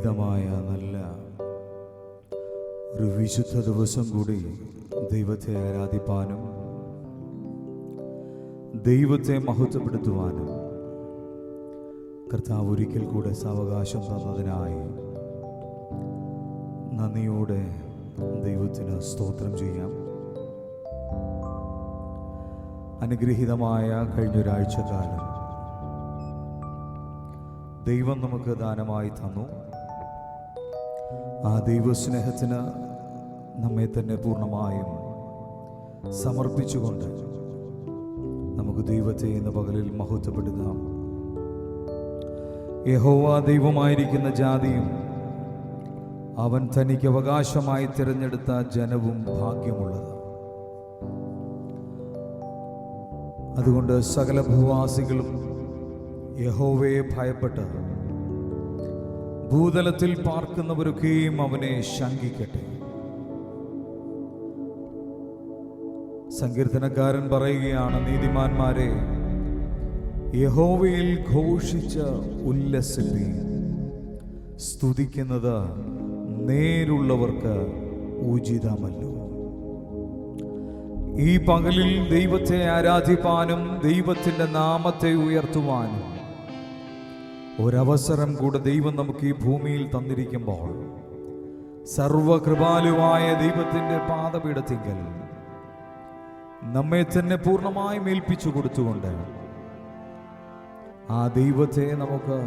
അനുഗ്രഹീതമായ നല്ല ഒരു വിശുദ്ധ ദിവസം കൂടി ദൈവത്തെ ആരാധിപ്പാനും ദൈവത്തെ മഹത്വപ്പെടുത്തുവാനും കർത്താവ് ഒരിക്കൽ കൂടെ സാവകാശം തന്നതിനായി നന്ദിയോടെ ദൈവത്തിന് സ്തോത്രം ചെയ്യാം. അനുഗ്രഹീതമായ കഴിഞ്ഞൊരാഴ്ചക്കാലം ദൈവം നമുക്ക് ദാനമായി തന്നു. ആ ദൈവസ്നേഹത്തിന് നമ്മെ തന്നെ പൂർണ്ണമായും സമർപ്പിച്ചുകൊണ്ട് നമുക്ക് ദൈവത്തെ ഇന്ന് പകലിൽ മഹത്വപ്പെടുത്താം. യഹോവ ദൈവമായിരിക്കുന്ന ജാതിയും അവൻ തനിക്ക് അവകാശമായി തിരഞ്ഞെടുത്ത ജനവും ഭാഗ്യമുള്ളത്. അതുകൊണ്ട് സകല ഭൂവാസികളും യഹോവയെ ഭയപ്പെട്ട് ഭൂതലത്തിൽ പാർക്കുന്നവരൊക്കെയും അവനെ ശങ്കിക്കട്ടെ. സങ്കീർത്തനക്കാരൻ പറയുകയാണ്, നീതിമാന്മാരെ യഹോവയിൽ ഘോഷിച്ച് ഉല്ലസിപ്പീൻ. സ്തുതിക്കുന്നത് നേരുള്ളവർക്ക് ഉചിതമല്ലോ. ഈ പകലിൽ ദൈവത്തെ ആരാധിപ്പാനും ദൈവത്തിൻ്റെ നാമത്തെ ഉയർത്തുവാനും ഒരവസരം കൂടെ ദൈവം നമുക്ക് ഈ ഭൂമിയിൽ തന്നിരിക്കുമ്പോൾ സർവകൃപാലുവായ ദൈവത്തിൻ്റെ പാദപീഠത്തിങ്കൽ നമ്മെ തന്നെ പൂർണ്ണമായും ഏൽപ്പിച്ചു കൊടുത്തുകൊണ്ട് ആ ദൈവത്തെ നമുക്ക്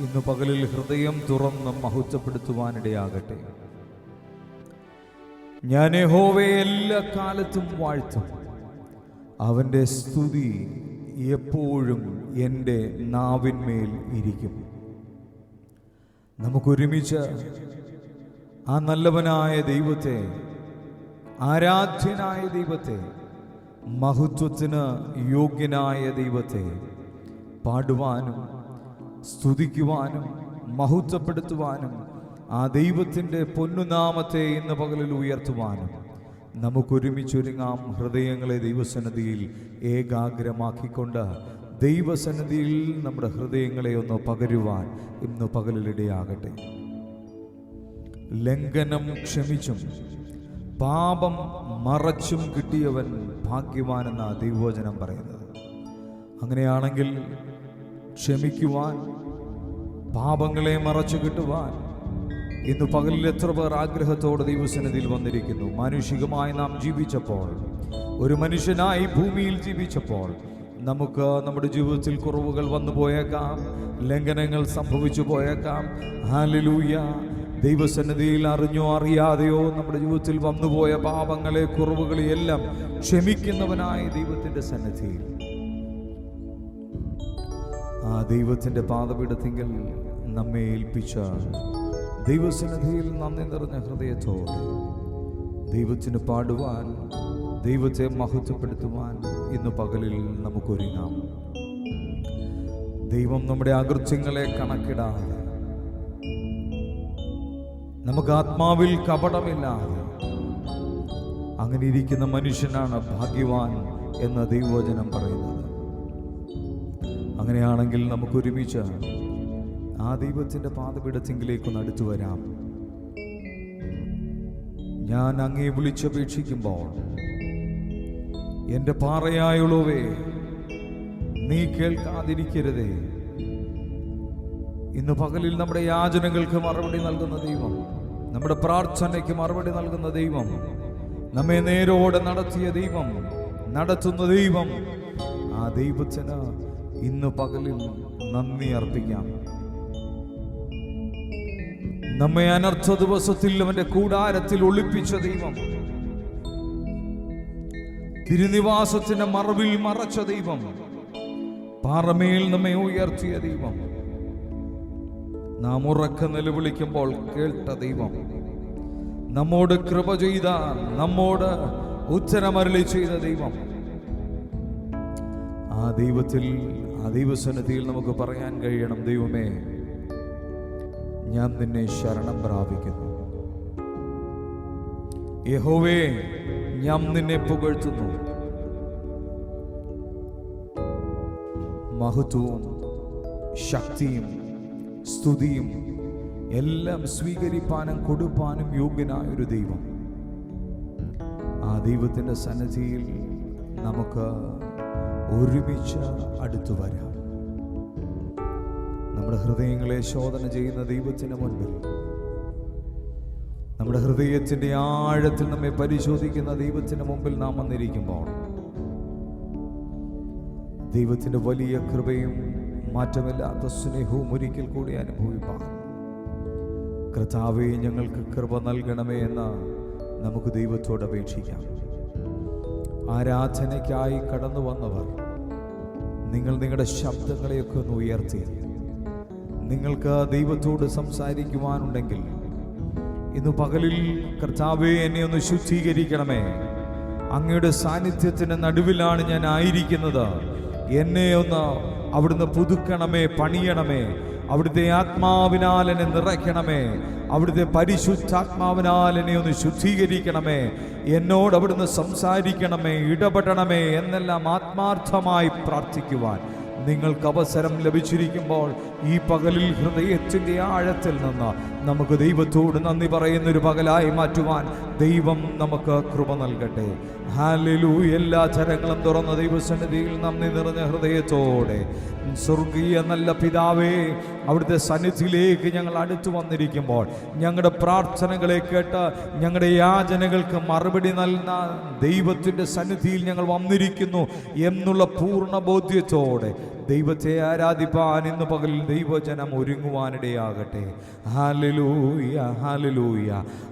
ഇന്ന് പകലിൽ ഹൃദയം തുറന്ന് മഹത്വപ്പെടുത്തുവാനിടയാകട്ടെ. ഞാൻ യഹോവയെ എല്ലാ കാലത്തും വാഴ്ത്തും, അവൻ്റെ സ്തുതി എപ്പോഴും എൻ്റെ നാവിന്മേൽ ഇരിക്കും. നമുക്കൊരുമിച്ച് ആ നല്ലവനായ ദൈവത്തെ, ആരാധ്യനായ ദൈവത്തെ, മഹത്വത്തിന് യോഗ്യനായ ദൈവത്തെ പാടുവാനും സ്തുതിക്കുവാനും മഹത്വപ്പെടുത്തുവാനും ആ ദൈവത്തിൻ്റെ പൊന്നുനാമത്തെ ഇന്ന് പകലിൽ ഉയർത്തുവാനും നമുക്കൊരുമിച്ചൊരുങ്ങാം. ഹൃദയങ്ങളെ ദൈവസന്നിധിയിൽ ഏകാഗ്രമാക്കിക്കൊണ്ട് ദൈവസന്നിധിയിൽ നമ്മുടെ ഹൃദയങ്ങളെ ഒന്ന് പകരുവാൻ ഇന്ന് പകലിലിടയാകട്ടെ. ലംഘനം ക്ഷമിച്ചും പാപം മറച്ചും കിട്ടിയവൻ ഭാഗ്യവാനെന്ന ദൈവവചനം പറയുന്നത്. അങ്ങനെയാണെങ്കിൽ ക്ഷമിക്കുവാൻ, പാപങ്ങളെ മറച്ചു കിട്ടുവാൻ ഇന്ന് പകലിൽ എത്ര പേർ ആഗ്രഹത്തോടെ ദൈവസന്നിധിയിൽ വന്നിരിക്കുന്നു. മാനുഷികമായി നാം ജീവിച്ചപ്പോൾ, ഒരു മനുഷ്യനായി ഭൂമിയിൽ ജീവിച്ചപ്പോൾ നമുക്ക് നമ്മുടെ ജീവിതത്തിൽ കുറവുകൾ വന്നു പോയേക്കാം, ലംഘനങ്ങൾ സംഭവിച്ചു പോയേക്കാം. ഹല്ലേലൂയ. ദൈവസന്നിധിയിൽ അറിഞ്ഞോ അറിയാതെയോ നമ്മുടെ ജീവിതത്തിൽ വന്നുപോയ പാപങ്ങളെ, കുറവുകളെ എല്ലാം ക്ഷമിക്കുന്നവനായ ദൈവത്തിൻ്റെ സന്നിധിയിൽ, ആ ദൈവത്തിൻ്റെ പാദപീഠത്തിങ്കൽ നമ്മെ ഏൽപ്പിച്ച ദൈവസന്നിധിയിൽ നന്ദി നിറഞ്ഞ ഹൃദയത്തോടെ ദൈവത്തിന് പാടുവാൻ, ദൈവത്തെ മഹത്വപ്പെടുത്തുവാൻ ഇന്ന് പകലിൽ നമുക്കൊരുങ്ങാം. ദൈവം നമ്മുടെ അകൃത്യങ്ങളെ കണക്കിടാതെ, നമുക്ക് ആത്മാവിൽ കപടമില്ലാതെ അങ്ങനെ ഇരിക്കുന്ന മനുഷ്യനാണ് ഭാഗ്യവാൻ എന്ന ദൈവവചനം പറയുന്നത്. അങ്ങനെയാണെങ്കിൽ നമുക്കൊരുമിച്ച് ആ ദൈവത്തിൻ്റെ പാദപീഠത്തിങ്കിലേക്കൊന്ന് അടുത്തു വരാം. ഞാൻ അങ്ങേ വിളിച്ചപേക്ഷിക്കുമ്പോൾ എൻ്റെ പാറയായുള്ളവേ, നീ കേൾക്കാതിരിക്കരുതേ. ഇന്ന് പകലിൽ നമ്മുടെ യാചനകൾക്ക് മറുപടി നൽകുന്ന ദൈവം, നമ്മുടെ പ്രാർത്ഥനയ്ക്ക് മറുപടി നൽകുന്ന ദൈവം, നമ്മെ നേരോടെ നടത്തിയ ദൈവം, നടത്തുന്ന ദൈവം, ആ ദൈവത്തിന് ഇന്ന് പകലിൽ നന്ദി അർപ്പിക്കാം. നമ്മെ അനർത്ഥ ദിവസത്തിൽ അവന്റെ കൂടാരത്തിൽ ഒളിപ്പിച്ച ദൈവം, തിരുനിവാസത്തിന്റെ മറവിൽ മറച്ച ദൈവം, പാറമേൽ നമ്മെ ഉയർത്തിയ ദൈവം, നാം ഉറക്ക നിലവിളിക്കുമ്പോൾ കേട്ട ദൈവം, നമ്മോട് കൃപ ചെയ്ത, നമ്മോട് ഉത്തരമരുളി ചെയ്ത ദൈവം, ആ ദൈവത്തിൽ, ആ ദൈവസന്നിധിയിൽ നമുക്ക് പറയാൻ കഴിയണം, ദൈവമേ, ഞാൻ നിന്നെ ശരണം പ്രാപിക്കുന്നു. യഹോവേ, ഞാൻ നിന്നെ പുകഴ്ത്തുന്നു. മഹത്വവും ശക്തിയും സ്തുതിയും എല്ലാം സ്വീകരിപ്പാനും കൊടുപ്പാനും യോഗ്യനായ ഒരു ദൈവം. ആ ദൈവത്തിൻ്റെ സന്നിധിയിൽ നമുക്ക് ഒരുമിച്ച് അടുത്തു വരാം. നമ്മുടെ ഹൃദയങ്ങളെ ശോധന ചെയ്യുന്ന ദൈവത്തിന് മുൻപിൽ, നമ്മുടെ ഹൃദയത്തിൻ്റെ ആഴത്തിൽ നമ്മെ പരിശോധിക്കുന്ന ദൈവത്തിന് മുമ്പിൽ നാം വന്നിരിക്കുമ്പോൾ, ദൈവത്തിൻ്റെ വലിയ കൃപയും മാറ്റമില്ലാത്ത സ്നേഹവും ഒരിക്കൽ കൂടി അനുഭവിപ്പാൻ, കർത്താവേ ഞങ്ങൾക്ക് കൃപ നൽകണമേ എന്ന് നമുക്ക് ദൈവത്തോട് അപേക്ഷിക്കാം. ആരാധനയ്ക്കായി കടന്നു വന്നവർ, നിങ്ങൾ നിങ്ങളുടെ ശബ്ദങ്ങളെയൊക്കെ ഒന്ന് ഉയർത്തി നിങ്ങൾക്ക് ദൈവത്തോട് സംസാരിക്കുവാനുണ്ടെങ്കിൽ ഇന്ന് പകലിൽ, കർത്താവേ എന്നെ ഒന്ന് ശുദ്ധീകരിക്കണമേ, അങ്ങയുടെ സാന്നിധ്യത്തിൻ്റെ നടുവിലാണ് ഞാൻ ആയിരിക്കുന്നത്, എന്നെ ഒന്ന് അവിടുന്ന് പുതുക്കണമേ, പണിയണമേ, അവിടുത്തെ ആത്മാവിനാൽ എന്നെ നിറയ്ക്കണമേ, അവിടുത്തെ പരിശുദ്ധാത്മാവിനാൽ എന്നെ ഒന്ന് ശുദ്ധീകരിക്കണമേ, എന്നോട് അവിടുന്ന് സംസാരിക്കണമേ, ഇടപെടണമേ എന്നെല്ലാം ആത്മാർത്ഥമായി പ്രാർത്ഥിക്കുവാൻ നിങ്ങൾക്ക് അവസരം ലഭിച്ചിരിക്കുമ്പോൾ, ഈ പകലിൽ ഹൃദയത്തിൻ്റെ ആഴത്തിൽ നിന്ന് നമുക്ക് ദൈവത്തോട് നന്ദി പറയുന്നൊരു പകലായി മാറ്റുവാൻ ദൈവം നമുക്ക് കൃപ നൽകട്ടെ. ഹല്ലേലൂയ. എല്ലാ ചരങ്ങളും തുറന്ന ദൈവസന്നിധിയിൽ നന്ദി നിറഞ്ഞ ഹൃദയത്തോടെ, സ്വർഗീയ നല്ല പിതാവേ, അവിടുത്തെ സന്നിധിയിലേക്ക് ഞങ്ങൾ അടുത്തു വന്നിരിക്കുമ്പോൾ, ഞങ്ങളുടെ പ്രാർത്ഥനകളെ കേട്ട് ഞങ്ങളുടെ യാചനകൾക്ക് മറുപടി നൽകുന്ന ദൈവത്തിൻ്റെ സന്നിധിയിൽ ഞങ്ങൾ വന്നിരിക്കുന്നു എന്നുള്ള പൂർണ്ണ ബോധ്യത്തോടെ ദൈവത്തെ ആരാധിപ്പാൻ ഇന്ന് പകലിൽ ദൈവജനം ഒരുങ്ങുവാനിടയാകട്ടെ. Hallelujah, hallelujah.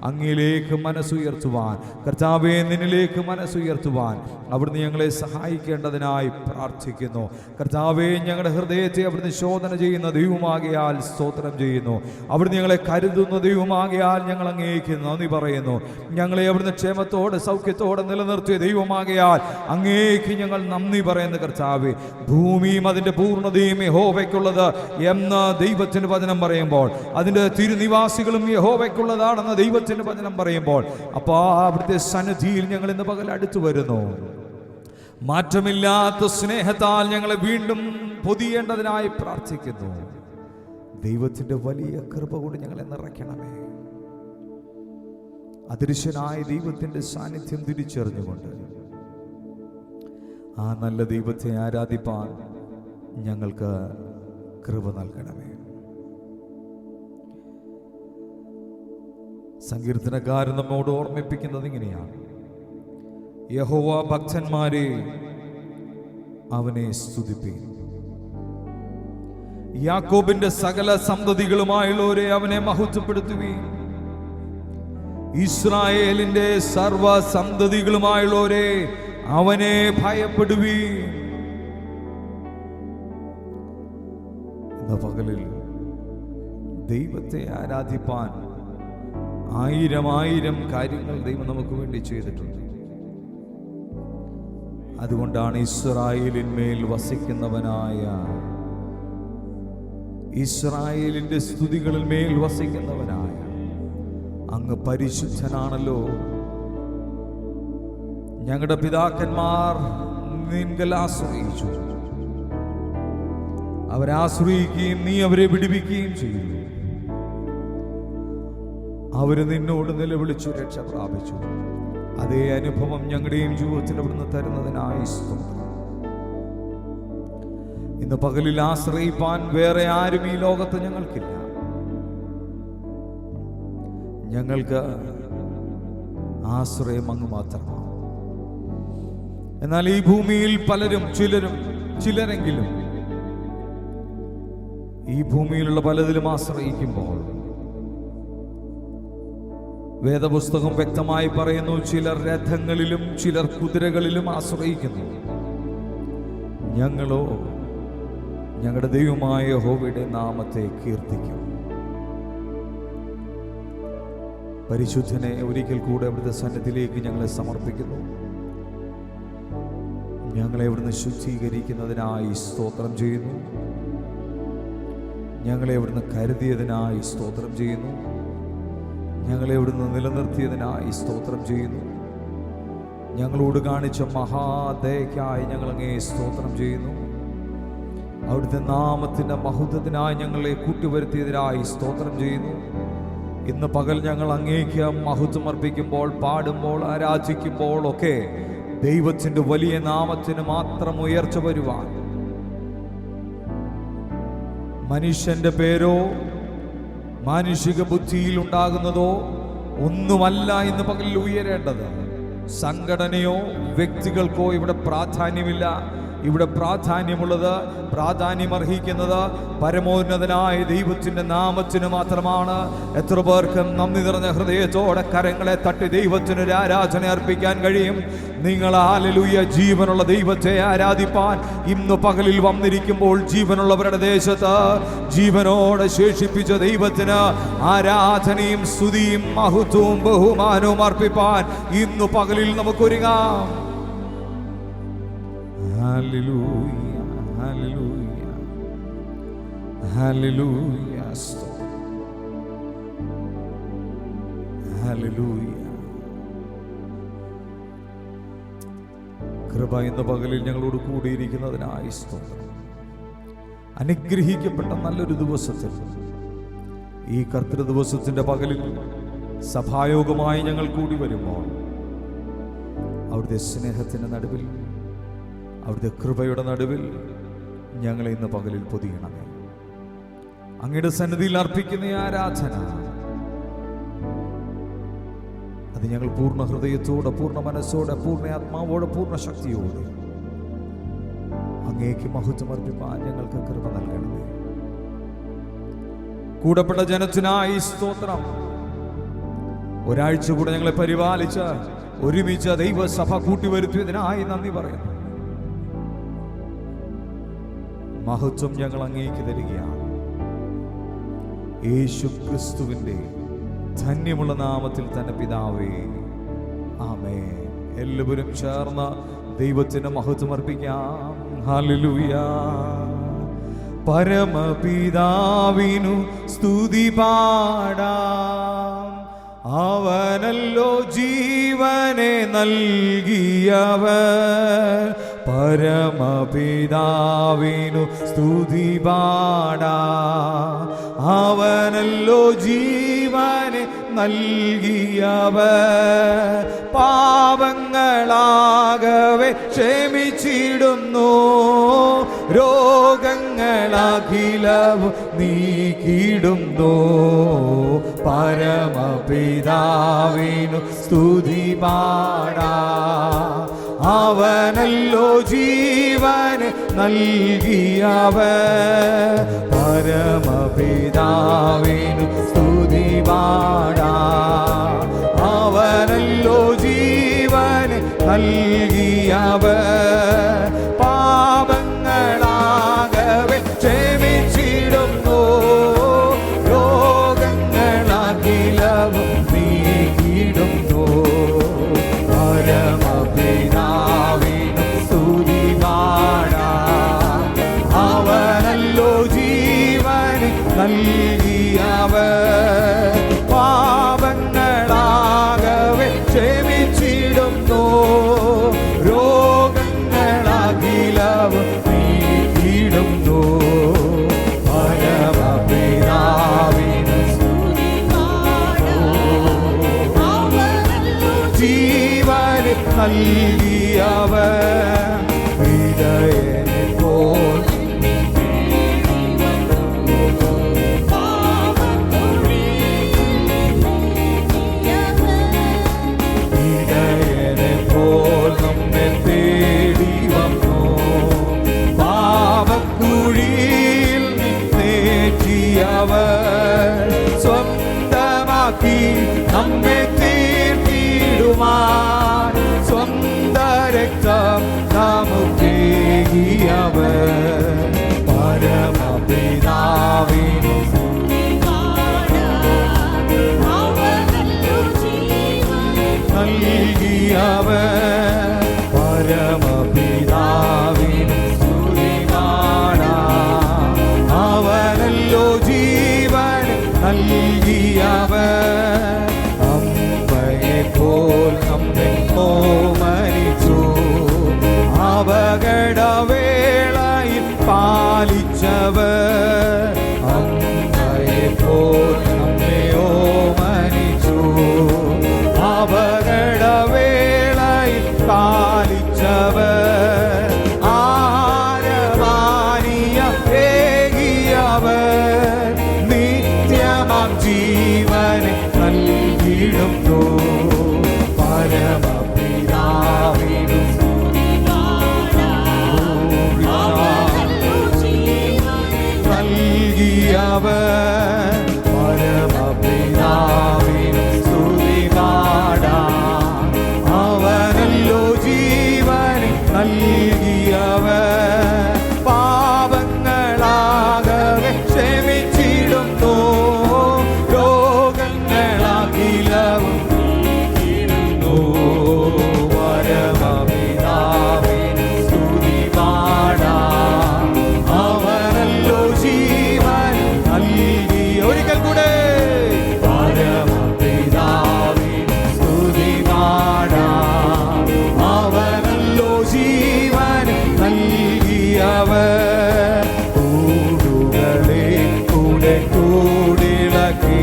അങ്ങിലേക്ക് മനസ്സുയർത്തുവാൻ, കർത്താവേ നിന്നിലേക്ക് മനസ്സുയർത്തുവാൻ അവിടുന്ന് ഞങ്ങളെ സഹായിക്കേണ്ടതിനായി പ്രാർത്ഥിക്കുന്നു. കർത്താവേ, ഞങ്ങളുടെ ഹൃദയത്തെ അവിടുന്ന് ശോധന ചെയ്യുന്ന ദൈവമാകയാൽ സ്തോത്രം ചെയ്യുന്നു. അവിടുന്ന് ഞങ്ങളെ കരുതുന്ന ദൈവമാകയാൽ ഞങ്ങൾ അങ്ങേക്ക് നന്ദി പറയുന്നു. ഞങ്ങളെ അവിടുന്ന് ക്ഷേമത്തോടെ സൗഖ്യത്തോടെ നിലനിർത്തിയ ദൈവമാകയാൽ അങ്ങേക്ക് ഞങ്ങൾ നന്ദി പറയുന്നു. കർത്താവേ, ഭൂമിയും അതിൻ്റെ പൂർണ്ണതയും യഹോവയ്ക്കുള്ളത് എന്ന് ദൈവത്തിൻ്റെ വചനം പറയുമ്പോൾ, അതിൻ്റെ തിരുനിവാസികളും യഹോവയ്ക്കുള്ളതാണെന്ന് ദൈവത്തിൻ്റെ വചനം പറയുമ്പോൾ, അപ്പോൾ അവിടുത്തെ സന്നിധിയിൽ ഞങ്ങൾ ഇന്ന് പകൽ അടുത്തു വരുന്നു. മാറ്റമില്ലാത്ത സ്നേഹത്താൽ ഞങ്ങളെ വീണ്ടും പൊതിയേണ്ടതിനായി പ്രാർത്ഥിക്കുന്നു. ദൈവത്തിൻ്റെ വലിയ കൃപ കൊണ്ട് ഞങ്ങളെ നിറയ്ക്കണമേ. അദൃശ്യനായ ദൈവത്തിൻ്റെ സാന്നിധ്യം തിരിച്ചറിഞ്ഞുകൊണ്ട് ആ നല്ല ദൈവത്തെ ആരാധിപ്പാൻ ഞങ്ങൾക്ക് കൃപ നൽകണമേ. സങ്കീർത്തനക്കാരൻ നമ്മോട് ഓർമ്മിപ്പിക്കുന്നത് ഇങ്ങനെയാണ്: യഹോവ ഭക്തന്മാരെ അവനെ സ്തുതിപ്പീൻ, യാക്കോബിന്റെ സകല സന്തതികളുമായുള്ളവരെ അവനെ മഹത്വപ്പെടുത്തുവീൻ, ഇസ്രായേലിന്റെ സർവ സന്തതികളുമായുള്ളവരെ അവനെ ഭയപ്പെടുവീൻ. ഇന്ന് പകലിൽ ദൈവത്തെ ആരാധിപ്പാൻ ആയിരം കാര്യങ്ങൾ ദൈവം നമുക്ക് വേണ്ടി ചെയ്തിട്ടുണ്ട്. അതുകൊണ്ടാണ് ഇസ്രായേലിന്മേൽ വസിക്കുന്നവനായ, ഇസ്രായേലിന്റെ സ്തുതികളിൽ മേൽ വസിക്കുന്നവനായ അങ്ങ് പരിശുദ്ധനാണല്ലോ. ഞങ്ങളുടെ പിതാക്കന്മാർ നിൻകൽ ആശ്രയിച്ചു, അവരാശ്രയിക്കുകയും നീ അവരെ വിടുവിക്കുകയും ചെയ്തു. അവര് നിന്നോട് നിലവിളിച്ചു രക്ഷ പ്രാപിച്ചു. അതേ അനുഭവം ഞങ്ങളുടെയും ജീവിതത്തിൽ അവിടുന്ന് തരുന്നതിനായി സ്തോത്രം. ഇന്ന് പകലിൽ ആശ്രയിപ്പാൻ വേറെ ആരും ഈ ലോകത്ത് ഞങ്ങൾക്കില്ല. ഞങ്ങൾക്ക് ആശ്രയം അങ്ങ് മാത്രമാണ്. എന്നാൽ ഈ ഭൂമിയിൽ പലരും, ചിലരെങ്കിലും ഈ ഭൂമിയിലുള്ള പലതിലും ആശ്രയിക്കുമ്പോൾ, വേദപുസ്തകം വ്യക്തമായി പറയുന്നു, ചിലർ രഥങ്ങളിലും ചിലർ കുതിരകളിലും ആശ്രയിക്കുന്നു. ഞങ്ങളോ ഞങ്ങളുടെ ദൈവമായ യഹോവയുടെ നാമത്തെ കീർത്തിക്കും. പരിശുദ്ധനെ ഒരിക്കൽ കൂടെ അവിടുത്തെ സന്നിധിയിലേക്ക് ഞങ്ങളെ സമർപ്പിക്കുന്നു. ഞങ്ങളെ അവിടുന്ന് ശുദ്ധീകരിക്കുന്നതിനായി സ്തോത്രം ചെയ്യുന്നു. ഞങ്ങളെ അവിടുന്ന് കരുതിയതിനായി സ്തോത്രം ചെയ്യുന്നു. ഞങ്ങളെ അവിടുന്ന് നിലനിർത്തിയതിനായി സ്തോത്രം ചെയ്യുന്നു. ഞങ്ങളോട് കാണിച്ച മഹാദയക്കായി ഞങ്ങൾ അങ്ങേ സ്തോത്രം ചെയ്യുന്നു. അവിടുത്തെ നാമത്തിൻ്റെ മഹത്വത്തിനായി ഞങ്ങളെ കൂട്ടിവരുത്തിയതിനായി സ്തോത്രം ചെയ്യുന്നു. ഇന്ന് പകൽ ഞങ്ങൾ അങ്ങേക്ക് മഹത്വം അർപ്പിക്കുമ്പോൾ, പാടുമ്പോൾ, ആരാധിക്കുമ്പോൾ ഒക്കെ ദൈവത്തിൻ്റെ വലിയ നാമത്തിന് മാത്രം ഉയർച്ച വരുവാൻ, മനുഷ്യന്റെ പേരോ മാനുഷിക ബുദ്ധിയിൽ ഉണ്ടാകുന്നതോ ഒന്നുമല്ല ഇന്ന് പകലിൽ ഉയരേണ്ടത്. സംഘടനയോ വ്യക്തികൾക്കോ ഇവിടെ പ്രാധാന്യമില്ല. ഇവിടെ പ്രാധാന്യമുള്ളത്, പ്രാധാന്യമർഹിക്കുന്നത് പരമോന്നതനായ ദൈവത്തിൻ്റെ നാമത്തിന് മാത്രമാണ്. എത്ര പേർക്ക് നന്ദി നിറഞ്ഞ ഹൃദയത്തോടെ കരങ്ങളെ തട്ടി ദൈവത്തിനൊരു ആരാധന അർപ്പിക്കാൻ കഴിയും? നിങ്ങൾ ഹല്ലേലൂയ, ജീവനുള്ള ദൈവത്തെ ആരാധിപ്പാൻ ഇന്ന് പകലിൽ വന്നിരിക്കുമ്പോൾ, ജീവനുള്ളവരുടെ ദേശത്ത് ജീവനോടെ ശേഷിപ്പിച്ച ദൈവത്തിന് ആരാധനയും സ്തുതിയും മഹത്വവും ബഹുമാനവും അർപ്പിപ്പാൻ ഇന്ന് പകലിൽ നമുക്കൊരുങ്ങാം. Hallelujah, hallelujah, hallelujah, hallelujah. കൃപ ഇന്ന് പകലിൽ ഞങ്ങളോട് കൂടിയിരിക്കുന്നതിനായി സ്തോത്രം. അനുഗ്രഹിക്കപ്പെട്ട നല്ലൊരു ദിവസത്തിൽ, ഈ കർത്തൃ ദിവസത്തിൻ്റെ പകലിൽ സഭായോഗമായി ഞങ്ങൾ കൂടി വരുമ്പോൾ, അവിടുത്തെ സ്നേഹത്തിൻ്റെ നടുവിൽ, അവിടുത്തെ കൃപയുടെ നടുവിൽ ഞങ്ങളെ ഇന്ന് പകലിൽ പൊതിയണമേ. അങ്ങയുടെ സന്നിധിയിൽ അർപ്പിക്കുന്ന ആരാധന അത് ഞങ്ങൾ പൂർണ്ണ ഹൃദയത്തോടെ, പൂർണ്ണ മനസ്സോടെ, പൂർണ്ണ ആത്മാവോടെ, പൂർണ്ണ ശക്തിയോടെ അങ്ങേക്ക് മഹത്വം അർപ്പിപ്പാൻ ഞങ്ങൾക്ക് കൃപ നൽകണമേ. കൂടപ്പെട്ട ജനത്തിനായി സ്തോത്രം. ഒരാഴ്ച കൂടെ ഞങ്ങളെ പരിപാലിച്ച് ഒരുമിച്ച് ദൈവസഭ കൂട്ടിവരുത്തിയതിനായി നന്ദി പറയുന്നു. മഹത്വം ഞങ്ങൾ അങ്ങേക്ക് തരികയാണ്. യേശു ക്രിസ്തുവിൻ്റെ ധന്യമുള്ള നാമത്തിൽ തന്നെ പിതാവേ, ആമേൻ. എല്ലാവരും ചേർന്ന് ദൈവത്തിന് മഹത്വം അർപ്പിക്കാം. ഹല്ലേലൂയ. പരമപിതാവിനു സ്തുതി പാടാം, അവനല്ലോ ജീവനെ നൽകിയവൻ. പരമപിതാവിനു സ്തുതി പാടാം, അവനല്ലോ ജീവനെ നൽകിയവൻ. പാപങ്ങളാകവെ ക്ഷമിച്ചിടുന്നു, രോഗങ്ങളാകിലവും നീക്കിടുന്നു. പരമപിതാവിനു സ്തുതി പാടാം, അവനല്ലോ ജീവനെ നൽകിയവൻ. പരമപിതാവിനു സ്തുതി പാടാം, അവനല്ലോ ജീവനെ നൽകിയവൻ. പാപങ്ങളാകവെ ക്ഷമിച്ചിടുന്നു, രോഗങ്ങളാകിലവും നീക്കിടുന്നു. പരമപിതാവിനു സ്തുതി പാടാം, അവനല്ലോ ജീവനെ നൽകിയവൻ. പാപങ്ങളാകവെ ക്ഷമിച്ചിടുന്നു, രോഗങ്ങളാകിലവും നീക്കിടുന്നു. പരമപിതാവിനു സ്തുതി പാടാം, ജീവനെ നൽകിയവൻ. ഹൃദയനെ പോൽ നമ്മെ തേടി വന്നു, പാപക്കുഴിയിൽ നിന്നേറ്റിയവൻ. സ്വന്തമാക്കി നമ്മെ തീർത്തിടുവാൻ, സ്വന്ത രക്തം നമുക്കേകിയവൻ. പരമപിതാവിനു നൽകിയവൻ. പരമപിതാവിനു സ്തുതി പാടാം, അവനല്ലോ ജീവൻ നൽകിയവൻ. അമ്പയെ പോൽ നമ്മെ ഓമനിച്ചു, അപകടവേളയിൽ പാലി ജീവനെ നൽകിയിടുന്നു. പരമപിതാവിനും നൽകിയവൻ പരമപിതാവിനും സ്തുതി പാടാം. അവനല്ലോ ജീവനെ നൽകിയവൻ പാപങ്ങളാകവെ ക്ഷമിച്ചിടുന്നു. രോഗങ്ങളാകിലവും നീക്കിയിടുന്നു. പരമപിതാവിന് സ്തുതി പാടാം. അവനല്ലോ ജീവൻ നൽകി. ഒരിക്കൽ കൂടെ പരമപിതാവിന് സ്തുതി പാടാം. അവനല്ലോ ജീവൻ നൽകിയവൻ കൂടുകളെ കൂടെ കൂടിളക്കി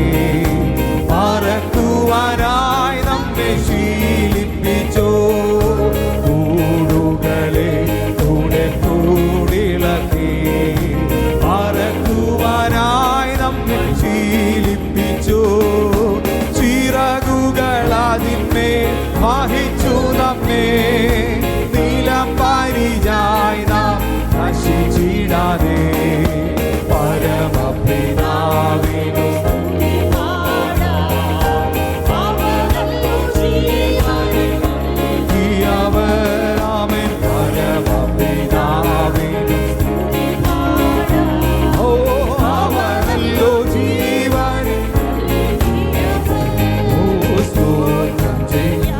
പറക്കുവാനായി നമ്മെ ശീലിപ്പിച്ചോ. കൂടുകളെ കൂടെ കൂടിളക്കി പറക്കുവാനായി നമ്മെ ശീലിപ്പിച്ചോ. ചിറകുകളതിന്മേൽ വഹിച്ചു നമ്മെ. നീലം പരിചായി നാം നശിച്ചിടാതെ. പരമപിതാവിനു അവരാമൻ. പരമപിതാവിനു ഓ അവനല്ലോ ജീവൻ. ഓ സ്തോത്രം ചെയ്യും.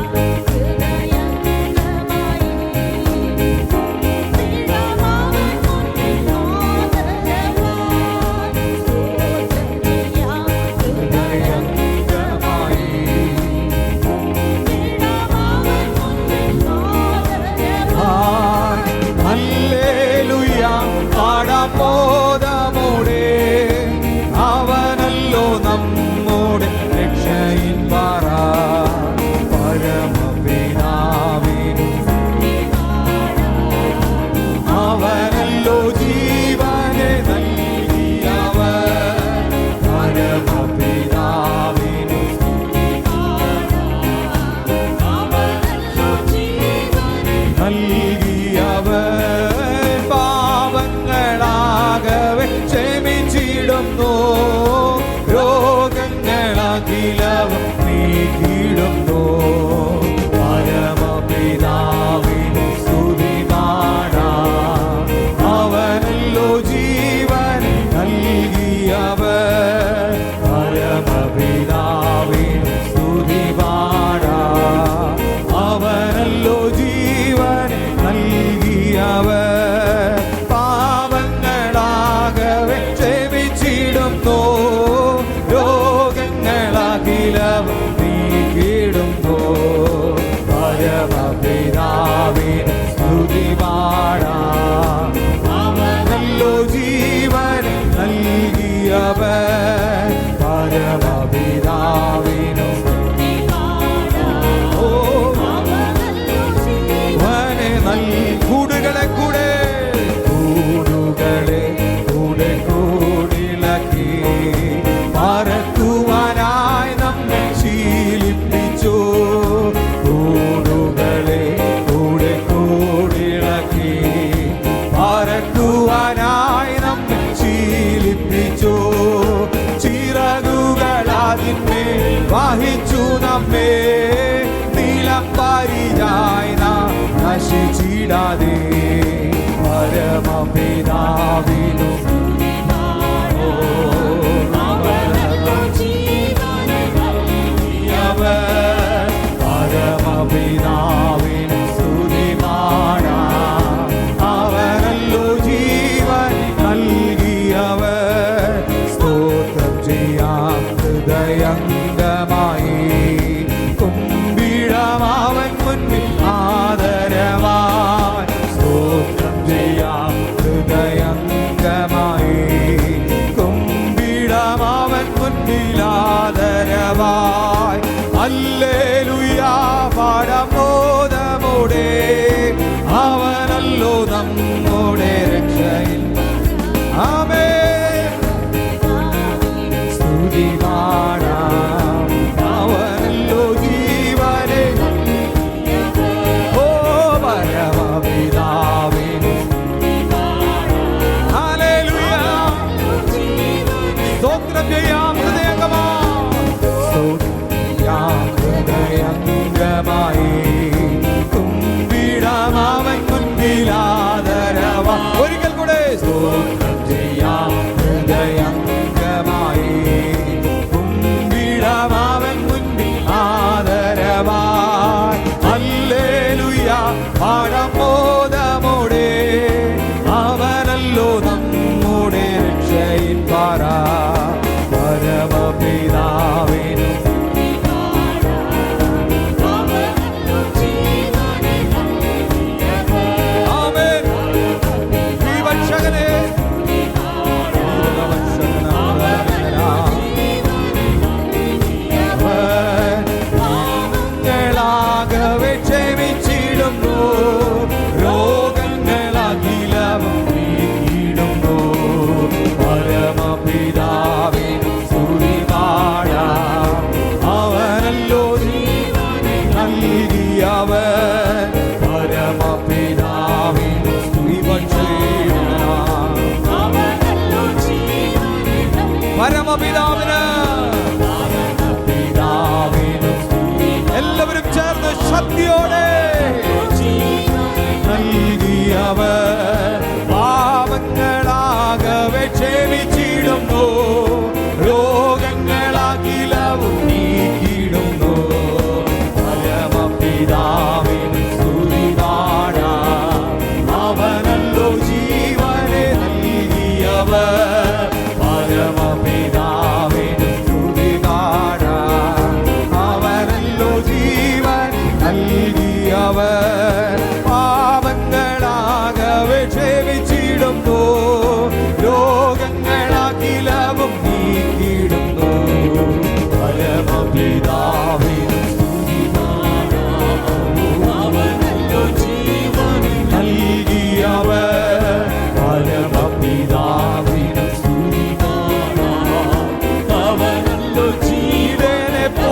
ഹല്ലേലൂയ പാടാം മോദമോടെ. അവനല്ലോ നമ്മുടെ രക്ഷയിൻ പാറ. പരമപിതാവിനു അവനല്ലോ ജീവനെ നൽകിയവൻ. പരമപിതാവിനു നൽകിയവൻ പാപങ്ങളാകവെ ക്ഷമിച്ചിടുന്നു. രോഗങ്ങളാകിലവും നീക്കിയിടുന്നു. പരമപിതാവിനു സ്തുതി പാടാം. അവനല്ലോ ജീവൻ നൽകിയവൻ. പരമപിതാവിനു സ്തുതി പാടാം. അവനല്ലോ ജീവൻ നൽകിയവൻ പാപങ്ങളാകവെ ക്ഷമിച്ചിടുന്നു. രോഗങ്ങളാകിലവും നീക്കിയിടുന്നു. പരമപിതാവിന് സ്തുതി പാടാം. അവനല്ലോ ജീവൻ നൽകിയവൻ. പരമപിതാവിനു ഓ കൂടുകളെ കൂടെ കൂടുകളെ കൂടെ കൂടിളക്കി പറക്കുവാനായി നമ്മെ ശീലിപ്പിച്ചു. കൂടുകളെ കൂടെ കൂടിളക്കി പറക്കുവാനായി നമ്മെ ശീലിപ്പിച്ചു. ചിറകുകളതിന്മേൽ വഹിച്ചു നമ്മെ. നീലം പരിചായി നാം നശിച്ചിടാതെ. പരമപിതാവിനു പരമപിതാവിനു സ്തുതി പാടാം. അവനല്ലോ ജീവൻ നൽകിയവൻ. സ്തോത്രം ചെയ്യാം ഹൃദയംഗമായി. കുമ്പിടാം അവൻ മുൻപിൽ ആദരവാൻ. സ്തോത്രം ചെയ്യാം ഹൃദയംഗമായി. കുമ്പിടാം അവൻ മുൻപിൽ ആദരവായി. ഹല്ലേലൂയ പാടാം മോദമോടെ. അവനല്ലോ നമ്മുടെ രക്ഷയിൽ. ആമേൻ സ്തുതി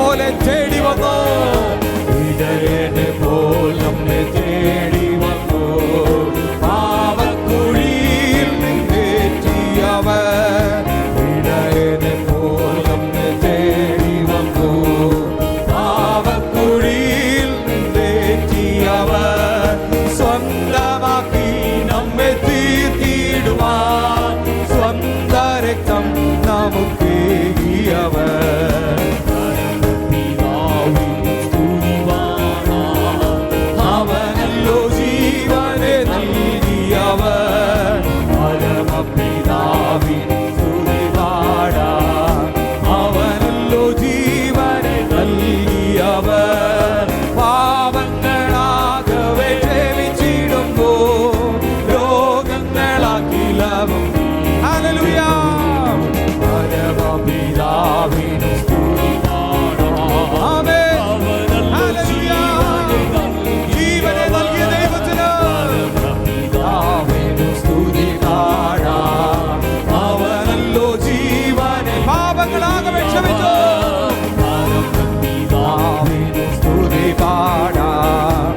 പോലെ തേടി വന്നു. ഇടയനെ പോൽ നമ്മെ തേടി വന്നു. പാവക്കുഴിയിൽ നിന്നേറ്റിയവൻ. ഇടയനെ പോൽ നമ്മെ തേടി വന്നു. പാവക്കുഴിയിൽ നിന്നേറ്റിയവൻ. സ്വന്തമാക്കി നമ്മെ തീർത്തിടുവാൻ സ്വന്ത രക്തം നമുക്കേകിയവൻ. അവനല്ലോ ജീവനെ നൽകിയവൻ. പരമപിതാവിൻ സ്തുതി പാടാൻ അവനല്ലോ ജീവനെ നൽകിയവൻ. പാപങ്ങളാകവെ ക്ഷമിച്ചിടുമ്പോ രോഗങ്ങളാക്കിലവും. ഹല്ലേലൂയ. പരമപിതാവിൻ സ്തുതി പാടാൻ. ആമേൻ. ഹല്ലേലൂയ. ജീവനെ നൽകിയ ദൈവത്തിന് പിതാവിനു സ്തുതി പാടാൻ അവനല്ലോ ജീവനെ പാപങ്ങളാകവെ ക്ഷമിച്ചു. പിതാവിനു സ്തുതി പാടാൻ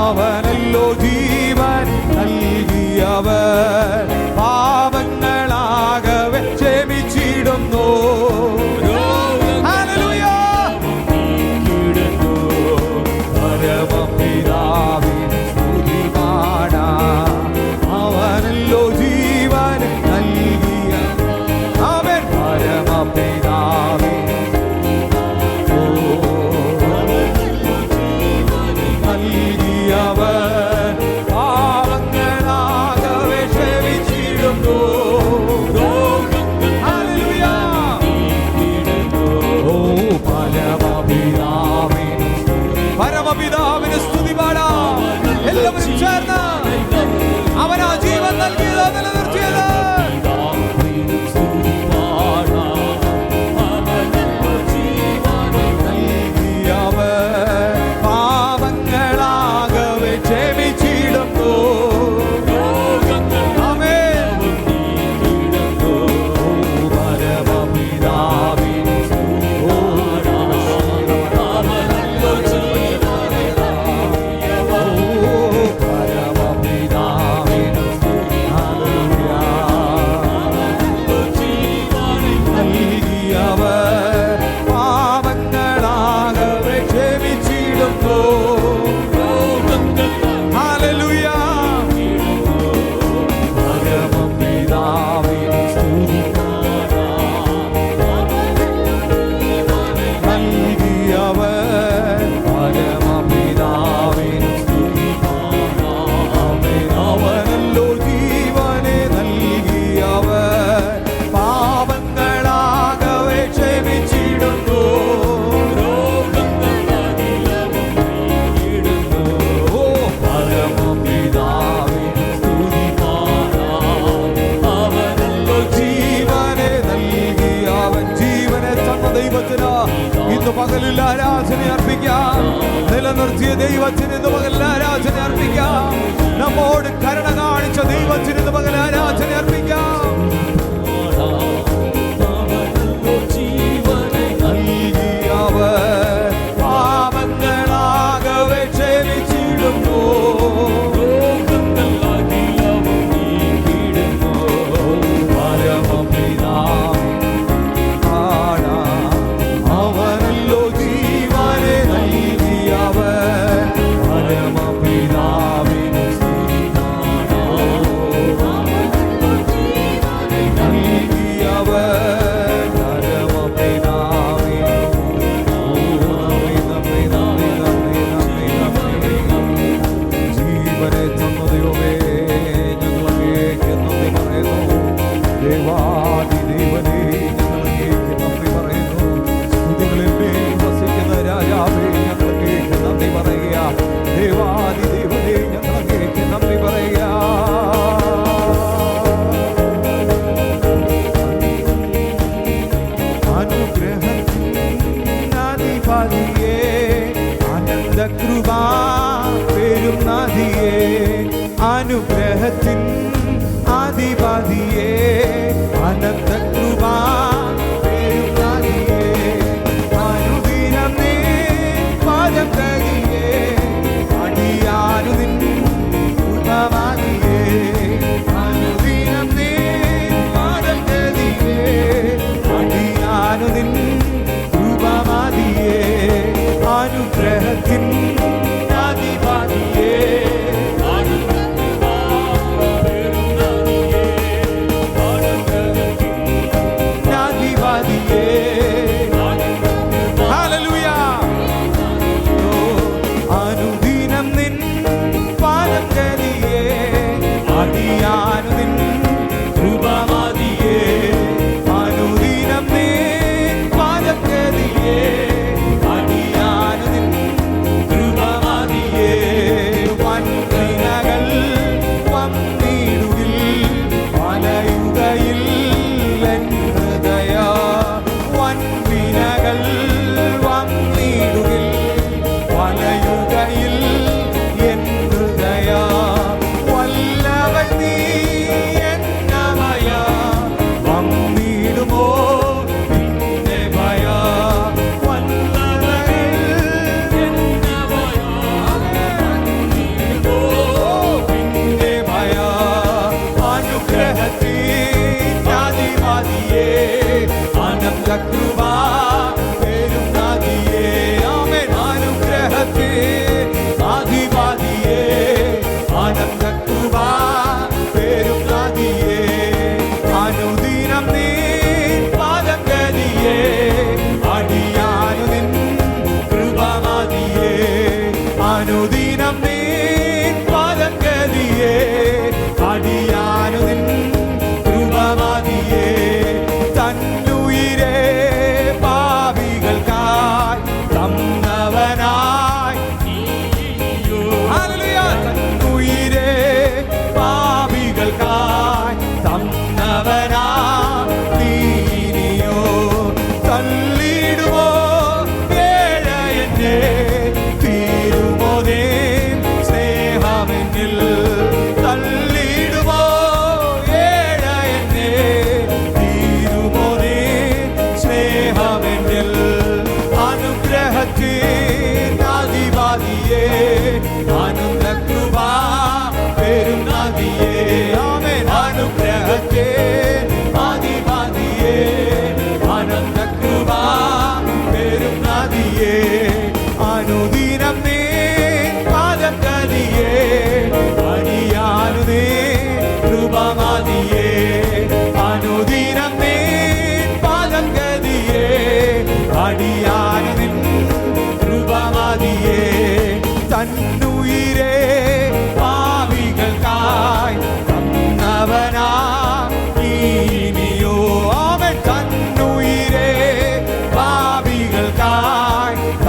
അവനല്ലോ ജീവൻ നൽകിയവൻ. പാപങ്ങളാകവെ ക്ഷമിച്ചിടുന്നു. ഹല്ലേലൂയ. പരമപിതാവിൻ സ്തുതി പാടാൻ അവനല്ലോ ജീവൻ നൽകിയ. ആമേൻ. പരമപിതാവിൻ നൽകിയവൻ. പാപങ്ങളാകവെ ക്ഷമിച്ചിടുന്നു. ഹല്ലേലൂയ. ഓ പരമപിതാവിന് സ്തുതി പാടാം. എല്ലാവരും ചേർന്ന് അവനാ ജീവൻ നൽകിയത് നിലനിർത്തിയത്. നൽകിയവൻ. പാപങ്ങളാകവെ ക്ഷമിച്ചിടുന്നു. ആമേൻ. ഓ പരമപിതാവിന് പാപങ്ങളാകവെ ക്ഷമിച്ചിടുന്നു. ഹല്ലേലൂയ. പരമപിതാവിന് സ്തുതി നൽകിയവൻ. പരമപിതാവിന് സ്തുതി. അവനല്ലോ ജീവനെ നൽകിയവൻ. പാപങ്ങളാകവെ ക്ഷമിച്ചിടുന്നു. ഓ പരമപിതാവിന് സ്തുതി പാടാൻ അവനല്ലോ ജീവനെ നൽകിയവൻ. ജീവനെ തന്ന ദൈവത്തിന് ഇന്ന് പകലിൽ ആരാധന അർപ്പിക്കാം. നിലനിർത്തിയ ദൈവത്തിന് ഇന്ന് പകലിൽ ആരാധന അർപ്പിക്കാം. നമ്മോട് കരുണ കാണിച്ച ദൈവത്തിന് ഇന്ന് പകൽ ആരാധന അർപ്പിക്കാം. നൽകിയവൻ. പാപങ്ങളാകവെ ക്ഷമിച്ചിടുന്നു. പരമപിതാവിൻ പാടാൻ അവനല്ലോ ജീവനെ നൽകിയവൻ. പരമപിതാവിന് സ്തുതി പാടാൻ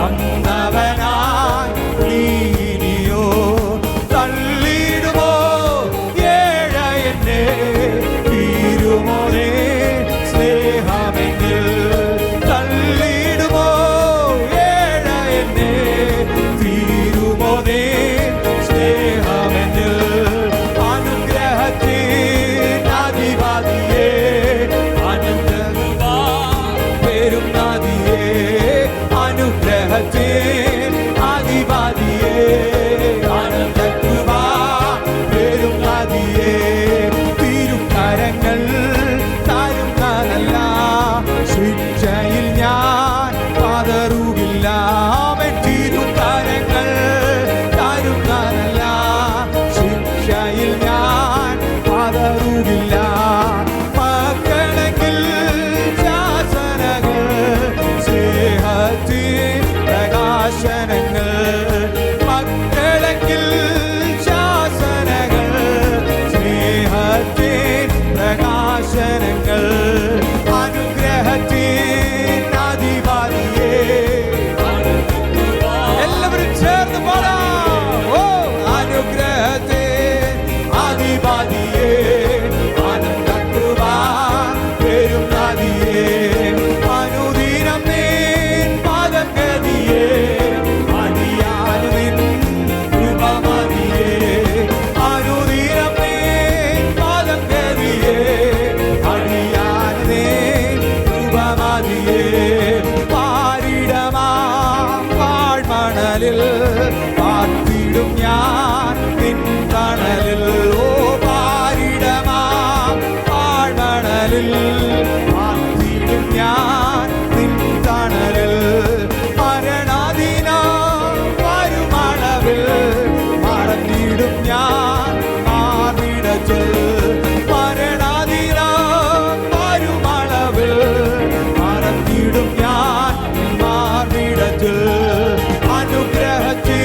തന്നവനായി നീനിയോ തള്ളിടുമോ ഏഴ എന്നെ തീരുമോനെ സ്നേഹമെങ്കിൽ തള്ളിടുമോ ഏഴ എന്നെ തീരുമോനെ സ്നേഹമെങ്കിൽ അനുഗ്രഹത്തിൻ അധിപതിയേ അനുഗ്രഹമാ പേരും നദിയേ അനുഗ്രഹത്തിൻ അധിപതിയേ ആനന്ദകൃപാ പേരും നദിയേ തിരുക്കരങ്ങൾ തരുന്നതല്ല ശിക്ഷയിൽ ഞാൻ പതറുകില്ല തിരുക്കരങ്ങൾ തരുന്നതല്ല ശിക്ഷയിൽ ഞാൻ പതറുകില്ല മക്കളെങ്കിൽ ശാസനകൾ സ്നേഹത്തിൻ പ്രകാശനങ്ങൾ മക്കളെങ്കിൽ ശാസനകൾ സ്നേഹത്തിൻ പ്രകാശനങ്ങൾ അനുഗ്രഹത്തിൻ അധിപതിയേ എല്ലാവരും ചേർന്ന് പാടാം ഓ അനുഗ്രഹത്തിൻ അധിപതിയേ ആനന്ദകൃപാ പേരും നദിയേ അനുദിനം നിൻ പാദഗതിയേ അടിയാൻ നിൻ കൃപ മതിയേ അനുദിനം നിൻ പാദഗതിയേ അടിയാൻ നിൻ കൃപ മതിയേ പാരിടമാം പാഴ്മണലിൽ പാർത്തിടും ഞാൻ നിൻ തണലിൽ ഓ പാരിടമാം പാഴ്മണലിൽ പാർത്തിടും ഞാൻ നിൻ തണലിൽ മരണദിനം വരുമളവിൽ മറന്നിടും ഞാൻ മാറിടത്തിൽ മരണദിനം വരുമളവിൽ മറന്നിടും ഞാൻ മാറിടത്തിൽ അനുഗ്രഹത്തിൽ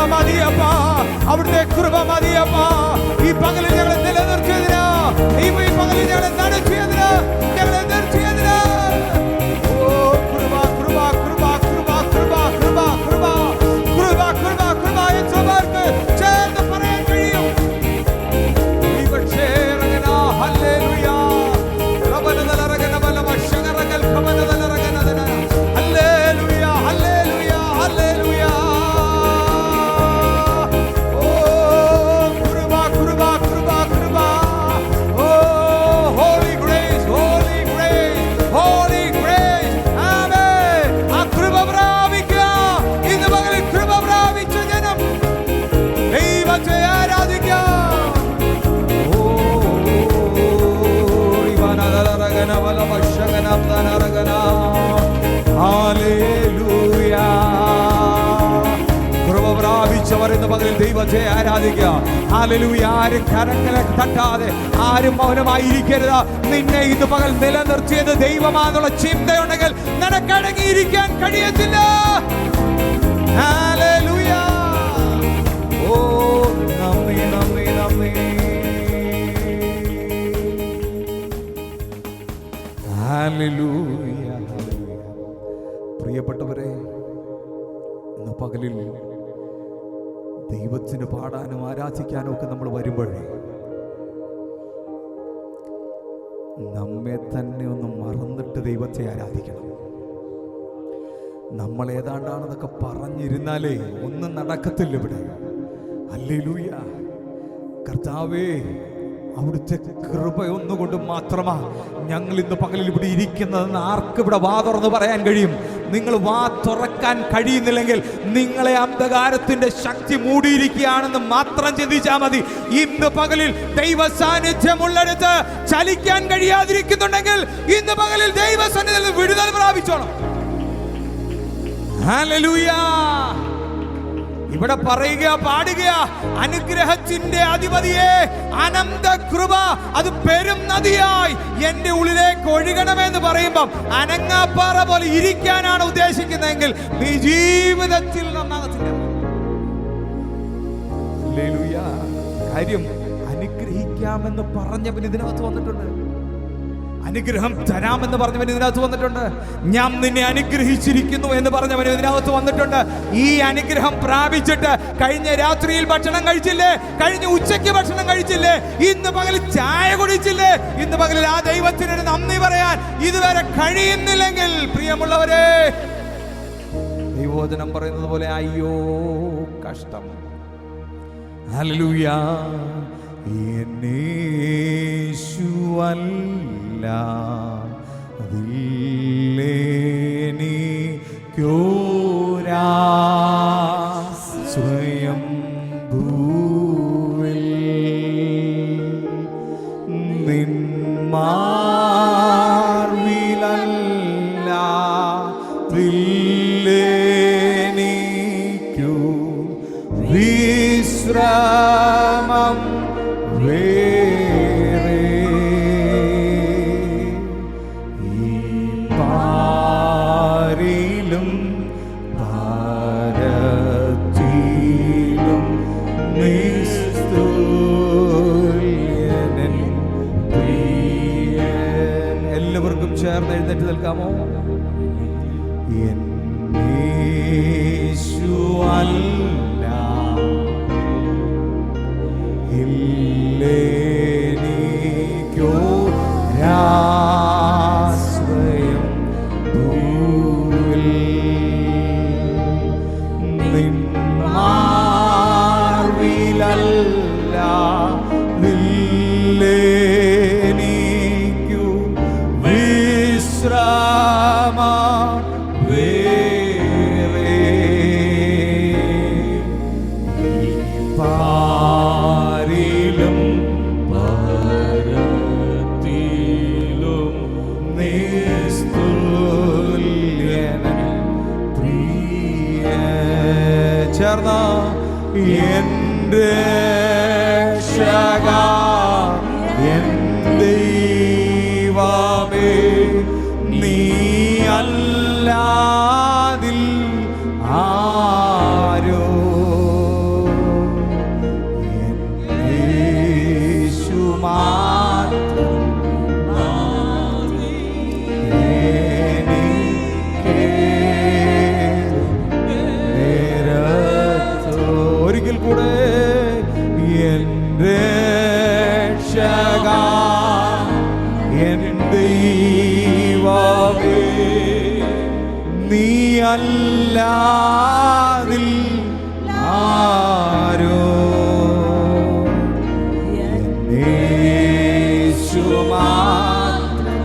മതിയപ്പാ, അവിടുത്തെ കൃപ മതിയപ്പാ. ഈ പകലിൽ ഞങ്ങളെ നിലനിർത്തിയതിന്, ഈ പകലിൽ ഞങ്ങളെ നടത്തിയതിന്, ഞങ്ങളെ നിർത്തിയതിന് ഓ കൃപ കൃപ കൃപ കൃപ കൃപ കൃപ കൃപ കൃപ കൃപ കൃപ എന്നവർക്ക് ചേർന്ന് പറയാൻ കഴിയും. ഹല്ലേലൂയ റബനദലറഗന ബലവശഗറഗൽ ഖബനദലറഗനദന ഹല്ലേലൂയ ഹല്ലേലൂയ ഹല്ലേലൂയ. ഓ കൃപ കൃപ കൃപ കൃപ oh holy grace holy grace holy grace. Amen. ആ കൃപ പ്രാപിക്കുക. ഇന്ന് പകലിൽ കൃപ പ്രാപിച്ച ജനം ദൈവത്തെ ആരാധിക്കുക. കൃപ പ്രാപിച്ചവർ ഇന്ന് പകലിൽ ദൈവത്തെ ആരാധിക്കുക. ഹല്ലേലൂയ. ആരും കരങ്ങളെ തട്ടാതെ, ആരും മൗനമായിരിക്കരുത്. നിന്നെ ഇന്ന് പകൽ നിലനിർത്തിയത് ദൈവമാണെന്നുള്ള ചിന്തയുണ്ടെങ്കിൽ നിനക്കടങ്ങിയിരിക്കാൻ കഴിയത്തില്ല. ഹല്ലേലൂയ. ഓ നന്ദി നന്ദി നന്ദി. ഹല്ലേലൂയ. പ്രിയപ്പെട്ടവരെ, ഇന്ന് പകലിൽ ദൈവത്തിന് പാടാനും ആരാധിക്കാനും ഒക്കെ നമ്മൾ വരുമ്പോഴേ നമ്മെ തന്നെ ഒന്ന് മറന്നിട്ട് ദൈവത്തെ ആരാധിക്കണം. നമ്മൾ ഏതാണ്ടാണെന്നൊക്കെ പറഞ്ഞിരുന്നാലേ ഒന്നും നടക്കത്തില്ല ഇവിടെ. ഹല്ലേലൂയ. കർത്താവേ, അവിടുത്തെ കൃപയൊന്നുകൊണ്ട് മാത്രമാ ഞങ്ങൾ ഇന്ന് പകലിൽ ഇവിടെ ഇരിക്കുന്നതെന്ന് ആർക്ക് ഇവിടെ വാ തുറന്ന് പറയാൻ കഴിയും? നിങ്ങൾ വാ തുറക്കാൻ കഴിയുന്നില്ലെങ്കിൽ നിങ്ങളെ അന്ധകാരത്തിന്റെ ശക്തി മൂടിയിരിക്കുകയാണെന്ന് മാത്രം ചിന്തിച്ചാൽ മതി. ഇന്ന് പകലിൽ ദൈവ സാന്നിധ്യമുള്ളിടത്ത് ചലിക്കാൻ കഴിയാതിരിക്കുന്നുണ്ടെങ്കിൽ ഇന്ന് പകലിൽ ദൈവസന്നിധിയിൽ വിടുതൽ പ്രാപിച്ചോണം. ഹല്ലേലൂയ. ഇവിടെ പറയുക, പാടുക, അനുഗ്രഹത്തിന്റെ അധിപതിയെ, അനന്ത കൃപ അത് പെരും നദിയായി എന്റെ ഉള്ളിലേക്ക് ഒഴുകണമെന്ന് പറയുമ്പം അനങ്ങാപ്പാറ പോലെ ഇരിക്കാനാണ് ഉദ്ദേശിക്കുന്നതെങ്കിൽ നീ ജീവിതത്തിൽ നന്നാകത്തില്ല. ഹല്ലേലൂയ. കാര്യം അനുഗ്രഹിക്കാമെന്ന് പറഞ്ഞവൻ ഇതിനകത്ത് വന്നിട്ടുണ്ട്. അനുഗ്രഹം തരാമെന്ന് പറഞ്ഞവൻ ഇതിനകത്ത് വന്നിട്ടുണ്ട്. ഞാൻ നിന്നെ അനുഗ്രഹിച്ചിരിക്കുന്നു എന്ന് പറഞ്ഞവൻ ഇതിനകത്ത് വന്നിട്ടുണ്ട്. ഈ അനുഗ്രഹം പ്രാപിച്ചിട്ട് കഴിഞ്ഞ രാത്രിയിൽ ഭക്ഷണം കഴിച്ചില്ലേ, കഴിഞ്ഞ ഉച്ചയ്ക്ക് ഭക്ഷണം കഴിച്ചില്ലേ, ഇന്ന് പകലിൽ ചായ കുടിച്ചില്ലേ, ഇന്ന് പകലിൽ ആ ദൈവത്തിന് നന്ദി പറയാൻ ഇതുവരെ കഴിയുന്നില്ലെങ്കിൽ, പ്രിയമുള്ളവരെ, ദൈവവചനം പറയുന്നത് പോലെ അയ്യോ കഷ്ടം. ഹല്ലേലൂയ. യേശുവല്ല സ്വയം ഭൂവിൽ നിന്മാർവിലല്ല വില്ലേനിക്കു വിശ്രമം വേറെ ഈ പാരിലും ഭാരത്തിലും നിസ്തുല്യനൻ പ്രിയൻ. എല്ലാവർക്കും ചേർന്ന് എഴുന്നേറ്റ് നിൽക്കാമോ? യേശുവല്ല സ്വയം ഭൂവിൽ നിന്മാർവിലല്ല വില്ലേനിക്കു വിശ്രമ വേറെ പാരിലും ഭാരത്തിലും നിസ്തുല്യനൻ പ്രിയ. ചേർന്ന എൻ്റെ രക്ഷക എൻ ദൈവമേ, നീ അല്ലാതിൽ ആ മാത്രം ഒരിക്കൽ കൂടെ എൻ്റെ രക്ഷകാ എൻ ദൈവമേ നീ അല്ലാതിൽ ആരോ യേശു മാത്രം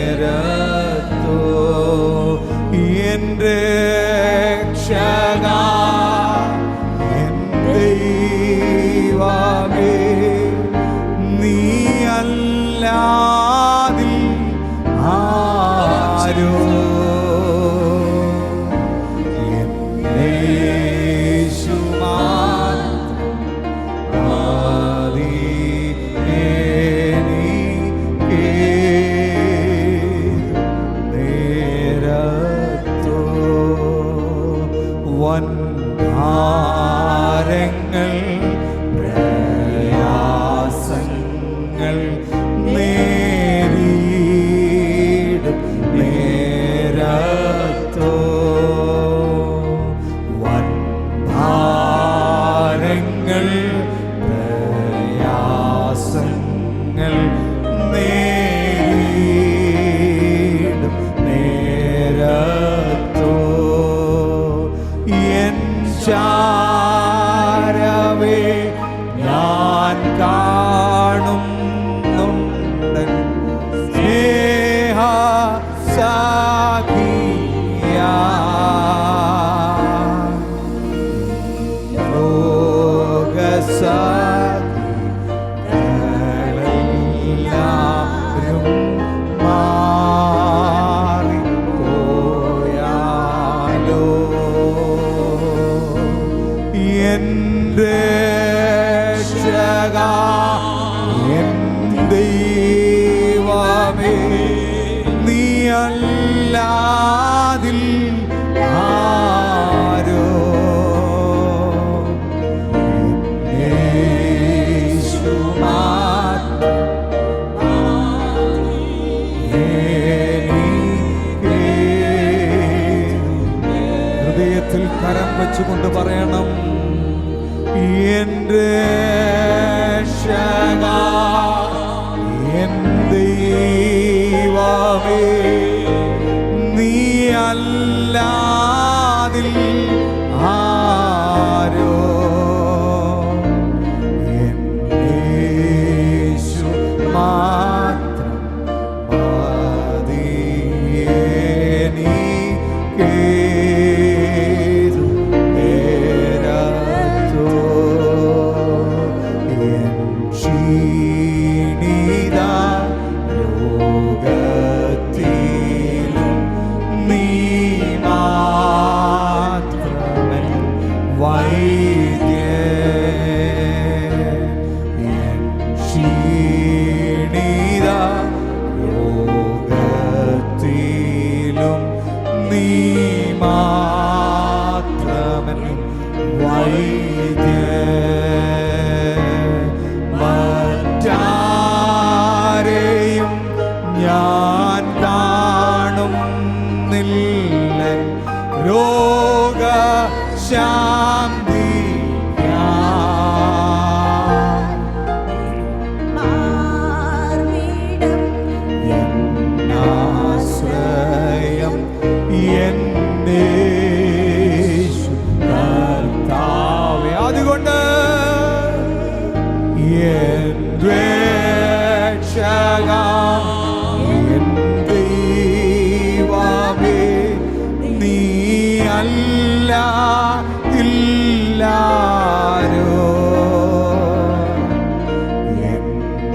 നേരത്തോ എൻ്റെ രക്ഷകാ എൻ ദൈവമേ നീ അല്ലാതിൽ ആരോ യേശു മാത്രം മതി എനിക്ക് നേരത്തോ വൻഭാരങ്ങൾ പ്രയാസങ്ങൾ നേരിടും നേരത്തോ വൻഭാരങ്ങൾ പ്രയാസങ്ങൾ നേരിടും നേരത്തോ എൻ ചാരവേ ഞാൻ കാണുന്നുണ്ട് സ്നേഹ സാഖിയ ലോകസാഖികളെല്ലാവരും മാറിപ്പോയാലോ എൻ്റെ രക്ഷകാ എൻ ദൈവമേ നീ അല്ലാതിൽ ആരോ യേശു മാത്രം എനിക്ക് ഹൃദയത്തിൽ കരം വെച്ചുകൊണ്ട് പറയണം എൻ്റെ രക്ഷകാ എൻ ദൈവമേ നീ അല്ലാതിൽ ആരോ യേശു മാത്രം മതി എനിക്ക് നേരത്തോ എൻ ക്ഷീണിത ലോകത്തിലും നീ മാത്രമേ വൈദ്യൻ എൻ ക്ഷീണിത ലോകത്തിലും നീ മാത്രമേ വൈദ്യൻ മറ്റാരെയും ഞാൻ കാണുന്നില്ല രോഗശാന്തി എന്നാശ്രയം എന്നേശു കർത്താവേ അതുകൊണ്ട് എൻ രക്ഷകാ എൻ ദൈവമേ നീ അല്ലാതില്ലാരോ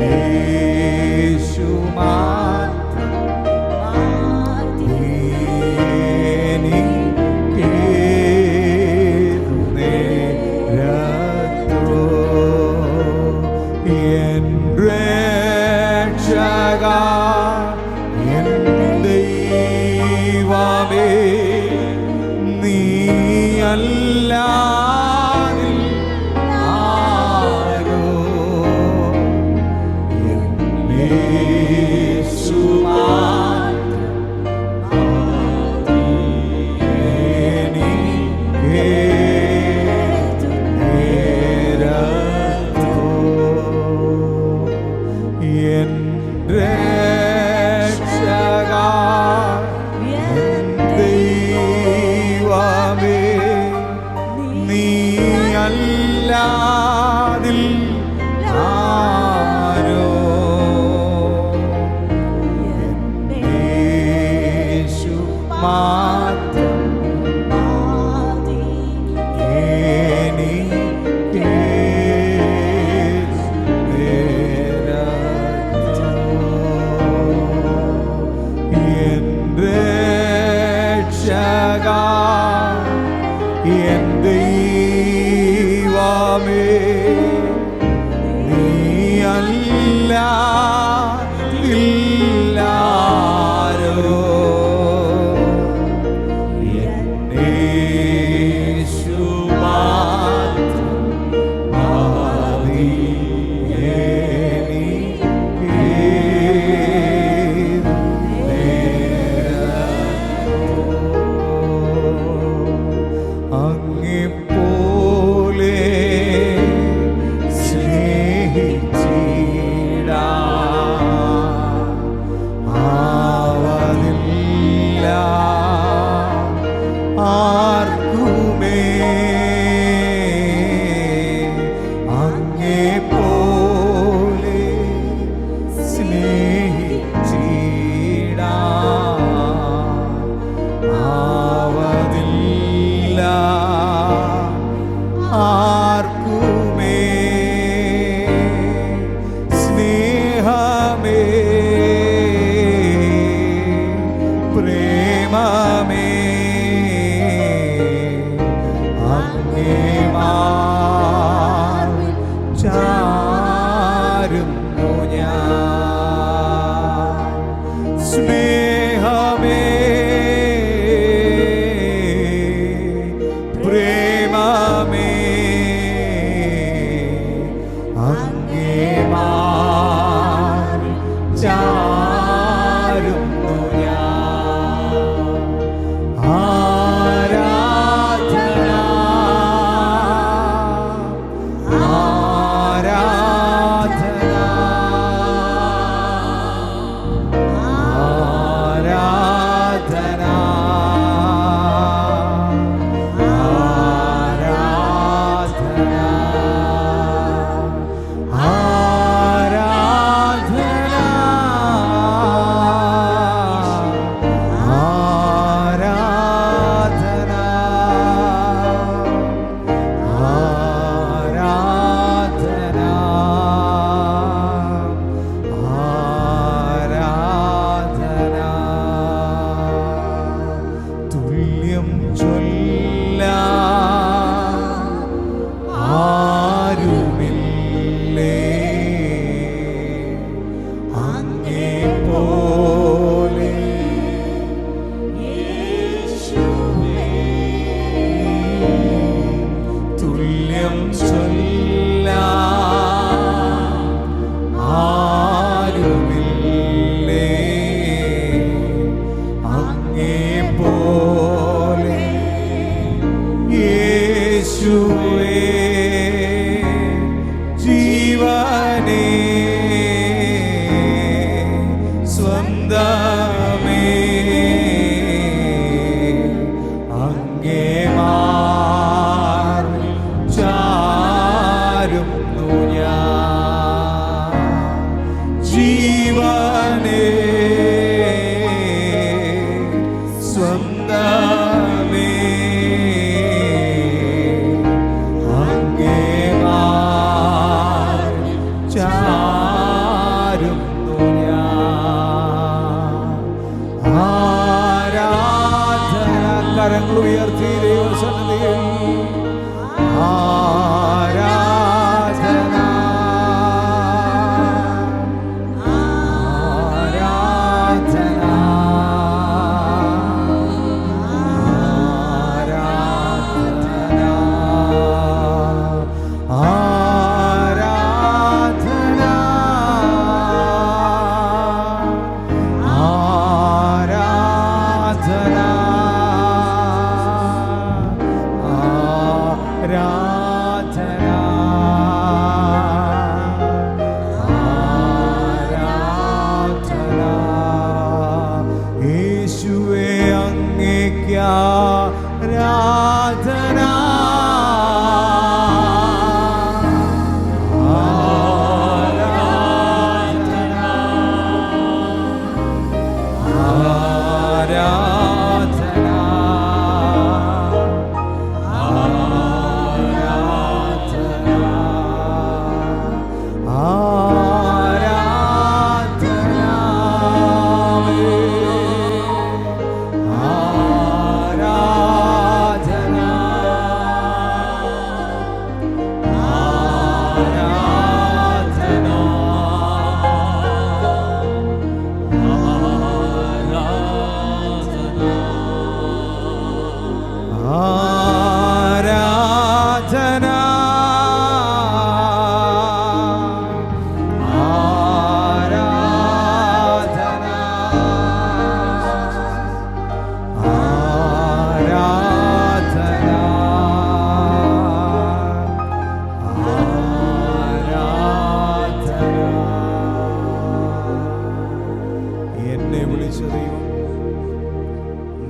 യേശു മാത്രം എനിക്ക് നേരത്തോ എൻ രക്ഷകാ എൻ ദൈവമേ നീ അല്ലാതിൽ ആരോ യേശു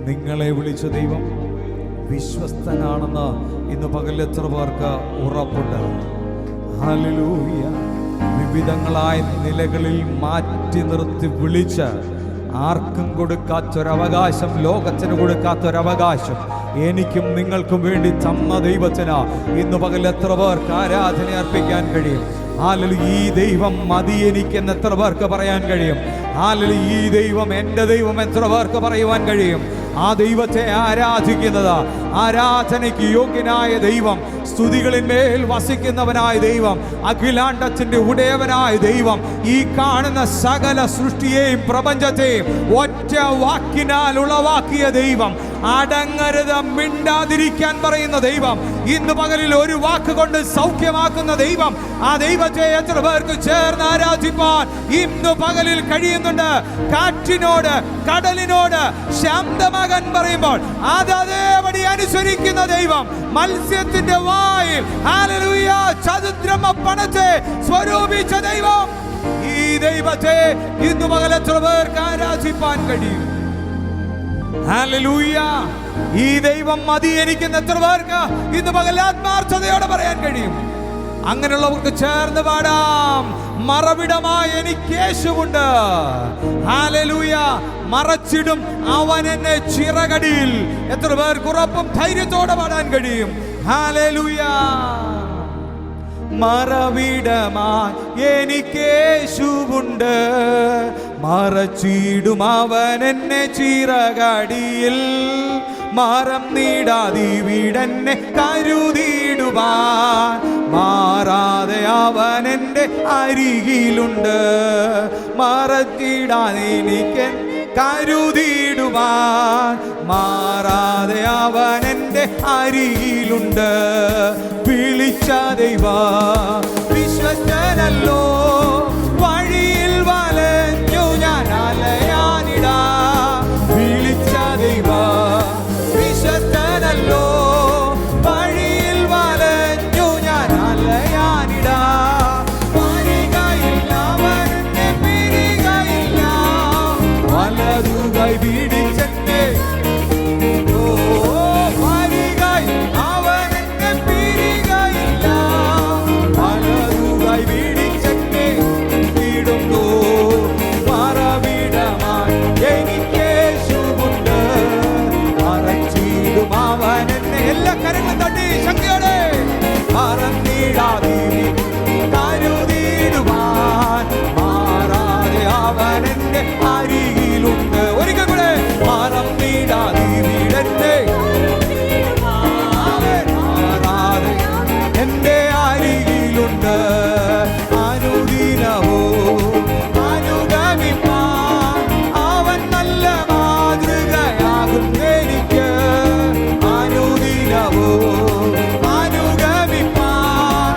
നിങ്ങളെ വിളിച്ച ദൈവം വിശ്വസ്തനാണെന്ന് ഇന്ന് പകൽ എത്ര പേർക്ക് ഉറപ്പുണ്ട്? ഹല്ലേലൂയ. വിവിധങ്ങളായ നിലകളിൽ മാറ്റി നിർത്തി വിളിച്ച് ആർക്കും കൊടുക്കാത്തൊരവകാശം, ലോകത്തിന് കൊടുക്കാത്തൊരവകാശം എനിക്കും നിങ്ങൾക്കും വേണ്ടി തന്ന ദൈവത്തിന് ഇന്ന് പകൽ എത്ര പേർക്ക് ആരാധന അർപ്പിക്കാൻ കഴിയും? ഹല്ലേലൂയ. ഈ ദൈവം മതി എനിക്കെന്ന് എത്ര പേർക്ക് പറയാൻ കഴിയും? ഹല്ലേലൂയ. ഈ ദൈവം എൻ്റെ ദൈവം എത്ര പേർക്ക് പറയുവാൻ കഴിയും? ആ ദൈവത്തെ ആരാധിക്കുന്നത്, ആരാധനയ്ക്ക് യോഗ്യനായ ദൈവം, സ്തുതികളിന്മേൽ വസിക്കുന്നവനായ ദൈവം, അഖിലാണ്ടത്തിന്റെ ഉടയവനായ ദൈവം, ഈ കാണുന്ന സകല സൃഷ്ടിയെയും പ്രപഞ്ചത്തെയും ഒറ്റ വാക്കിനാൽ ഉളവാക്കിയ ദൈവം, അടങ്ങരുത്, മിണ്ടാതിരിക്കാൻ പറയുന്ന ദൈവം, ഇന്ന് പകലിൽ ഒരു വാക്ക് കൊണ്ട് സൗഖ്യമാക്കുന്ന ദൈവം, ആ ദൈവത്തെ എത്ര പേർക്ക് ചേർന്ന് ആരാധിപ്പാൻ ഇന്ന് പകലിൽ കഴിയുന്നുണ്ട്? കാറ്റിനോട്, കടലിനോട് ശാന്തമാകാൻ പറയുമ്പോൾ അതേപടി അനുസരിക്കുന്ന ദൈവം, മത്സ്യത്തിന്റെ വായിൽ ഹല്ലേലൂയ ചതുദ്രമ പണത്തെ സ്വരൂപിച്ച ദൈവം, ഈ ദൈവത്തെ ഇന്ന് പകൽ എത്ര പേർക്ക് ആരാധിപ്പാൻ കഴിയും? ഹല്ലേലൂയ. ഈ ദൈവം മതി എനിക്കെന്ന് എത്ര പേർക്ക് ഇന്ന് പകൽ ആത്മാർത്ഥതയോടെ പറയാൻ കഴിയും? അങ്ങനെയുള്ളവർക്ക് ചേർന്ന് പാടാം. മറവിടമായി എനിക്ക് യേശുവുണ്ട്. ഹല്ലേലൂയ. മറച്ചിടും അവൻ എന്നെ ചിറകടിയിൽ. എത്ര പേർക്ക് ഉറപ്പും ധൈര്യത്തോടെ പാടാൻ കഴിയും? ഹല്ലേലൂയ. മറവിടമായി എനിക്ക് യേശുവുണ്ട്, മറച്ചിടും അവൻ എന്നെ ചിറകടിയിൽ. മറന്നിടാതിവിടെന്നെ കരുതിയിടുവാൻ മാറാതെ അവൻ എൻ്റെ അരികിലുണ്ട്. മറച്ചിടാതെ എനിക്ക് കരുതിയിടുവാൻ മാറാതെ അവൻ എൻ്റെ അരികിലുണ്ട്. വിളിച്ച ദൈവം വിശ്വസ്തനല്ലോ, വഴിയിൽ വലഞ്ഞു ഞാൻ അലയാനിടാ. വിളിച്ച ദൈവം വിശ്വസ്തനല്ലോ, വഴിയിൽ വലഞ്ഞു ഞാൻ അലയാനിടാ. വരികയില്ല അവനെ പിരികയില്ല, വലതുകൈ പിടിച്ചെന്നെ എല്ലാ കരങ്ങളും തട്ടി ശക്തിയോടെ കരുതിയിടുവാൻ മാറാതെ അവൻ എൻ്റെ അരികിലുണ്ട്. ഒരിക്കൽ കൂടെ മറന്നിടാതിവിടെന്നെ മാറാതെ എൻ്റെ അരികിലുണ്ട്. അനുദിനവും അനുഗമിപ്പാൻ അവൻ നല്ല മാതൃകയാകും എനിക്ക്. അനുഗമിപ്പാൻ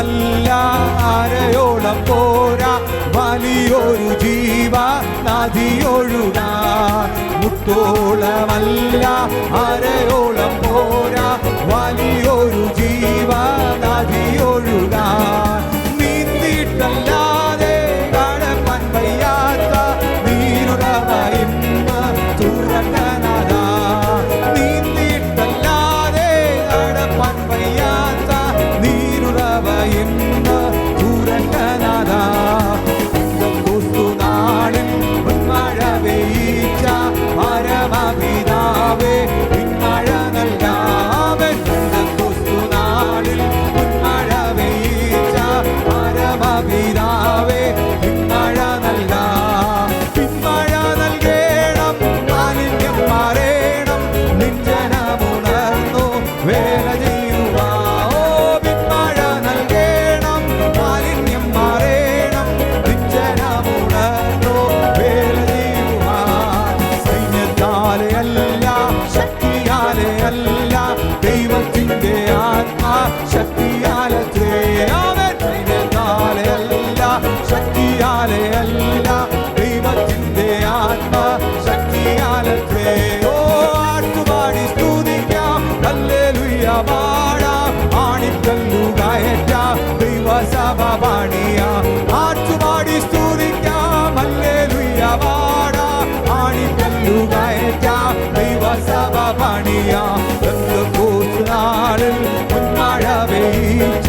മുത്തോളമല്ല അരയോളം പോരാ വലിയൊരു ജീവ നദിയൊഴുകാൻ. മുത്തോളമല്ല അരയോളം പോരാ വലിയൊരു ജീവ നദിയൊഴുകാൻ. നീന്തിയിട്ടല്ലാതെ കടപ്പാൻ വയ്യാത്ത നീരുറവ ഇന്ന് തുറക്കനാഥാ. നീന്തിയിട്ടല്ലാതെ കടപ്പാൻ വയ്യാത്ത നീരുറവ ഇന്ന് തുറക്കനാഥാ. നാളിൽ മഴ പെയ്ച്ച പരമപിതാവേ പിന്മഴ നൽകാവൻ. നാളിൽ മഴ പെയ്ച്ച പരമപിതാവേ പിന്മഴ നൽകാം. പിന്മഴ നൽകേണം മാലിന്യം മാറേണം നിഞ്ജനമുണർന്നു വേല ചെയ്യുവാ. ഓ പിന്മഴ നൽകേണം മാലിന്യം മാറേണം നിഞ്ജനമുണർന്നു വേല ചെയ്യുവാ. സൈന്യത്താലെ അല്ല ശക്തിയാലെ അല്ല ദൈവത്തിന്റെ ആത്മാ ശക്തിയാലത്രേ. അവൻ സൈന്യത്താലെ അല്ല ശക്തിയാലെ അല്ല ദൈവത്തിന്റെ ആത്മാ ശക്തിയാലത്രേ. ഓ ആട്ടുപാടി സ്തുതിക്കാം ഹല്ലേലൂയ പാടാം ആണിക്കല്ലു കയറ്റാം ദൈവസഭ പണിയാം. ആട്ടുപാടി സ്തുതിക്കാം ഹല്ലേലൂയ പാടാം ആണിക്കല്ലു കയറ്റാം ദൈവസഭ പണിയാം. നാളിൽ മഴ പെയ്ച്ച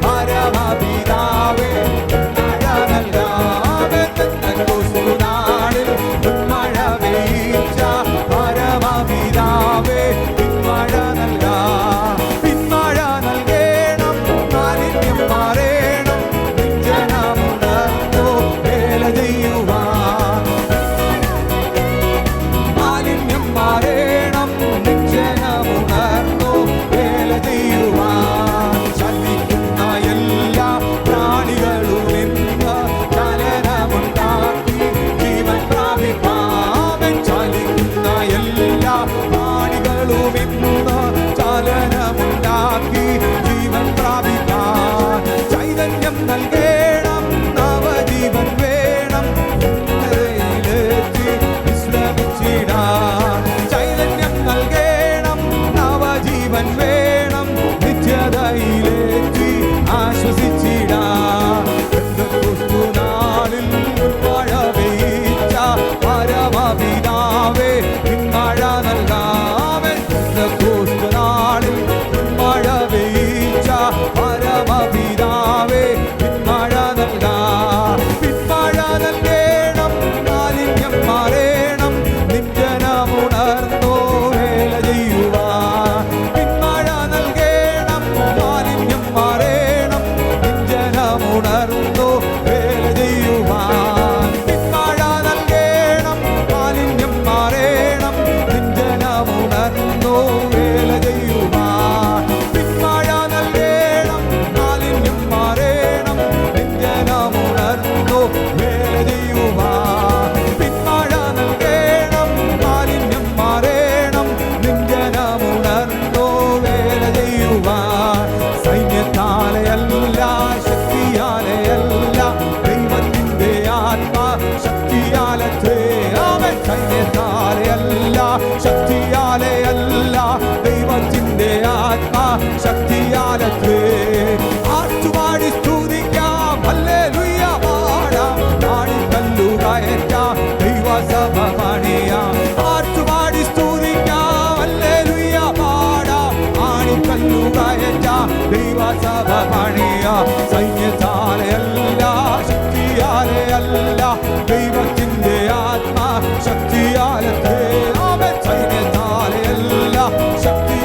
പരമപിതാവേ മഴ നൽകാവൻ. നാളിൽ മഴ പെയ്ച്ച പരമപിതാവേ പിന്മഴ നൽകാം. പിന്മഴ നൽകേണം മാലിന്യം മാറേണം നിഞ്ജനമുണർന്നു വേല ചെയ്യുവാൻ. മാലിന്യം മാറേണം നിഞ്ജനമുണർന്നു വേല ചെയ്യുവാൻ. ചലിക്കുന്ന എല്ലാ പ്രാണികളും ഇന്ന് ചലനമുണ്ടാക്കി ജീവൻ പ്രാപിപ്പാവൻ. ചലിക്കുന്ന എല്ലാ പ്രാണികളും ഇന്ന് ചലനമുണ്ടാക്കി ജീവൻ പ്രാപിപ്പാൻ. ചൈതന്യം നൽകേണം നവജീവൻ വേണം വിശ്രമിച്ചിടാൻ. ചൈതന്യം നൽകേണം നവജീവൻ വേണം നിത്യതയിലേറ്റി ആശ്വസിച്ചിടാൻ. നാളിൽ മഴ പെയ്ച്ച പരമപിതാവേ പിന്മഴ നൽകാവൻ. നാളിൽ മഴ പെയ്ച്ച പരമപിതാവേ പിന്മഴ നൽകാം. പിന്മഴ നൽകേണം മാലിന്യം മാറേണം നിഞ്ജനമുണർന്നു വേല ചെയ്യുവാൻ. പിന്മഴ നൽകേണം മാലിന്യം മാറേണം നിഞ്ജനമുണർന്നു വേല ചെയ്യുവാൻ. പിന്മഴ നൽകേണം മാലിന്യം മാറേണം നിഞ്ജനമുണർന്നു വേല ചെയ്യുവാൻ. പിന്മഴ നൽകേണം മാലിന്യം മാറേണം നിഞ്ജനമുണർന്നു വേല ചെയ്യുവാൻ. പിന്മഴ നൽകേണം മാലിന്യം മാറേണം നിഞ്ജനമുണർന്നു വേല ചെയ്യുവാൻ. സൈന്യത്താലെ അല്ല ശക്തിയാലെ അല്ല ദൈവത്തിന്റെ ആത്മാ ശക്തിയാലത്രേ. അവൻ സൈന്യത്താലെ അല്ല ശക്തിയാലെ അല്ല ദൈവത്തിന്റെ ആത്മാ ശക്തിയാലത്രേ. ആട്ടുപാടി സ്തുതിക്കാം ഹല്ലേലൂയ പാടാം ആണിക്കല്ലു കയറ്റാം ദൈവസഭ പണിയാം. ആട്ടുപാടി സ്തുതിക്കാം ഹല്ലേലൂയ പാടാം ആണിക്കല്ലു കയറ്റാം ദൈവസഭ പണിയാം. സൈന്യത്താലെ അല്ല ശക്തിയാലെ അല്ല ദൈവത്തിന്റെ ആത്മാ ശക്തിയാലത്രേ. അവൻ സൈന്യത്താലെ അല്ല ശക്തി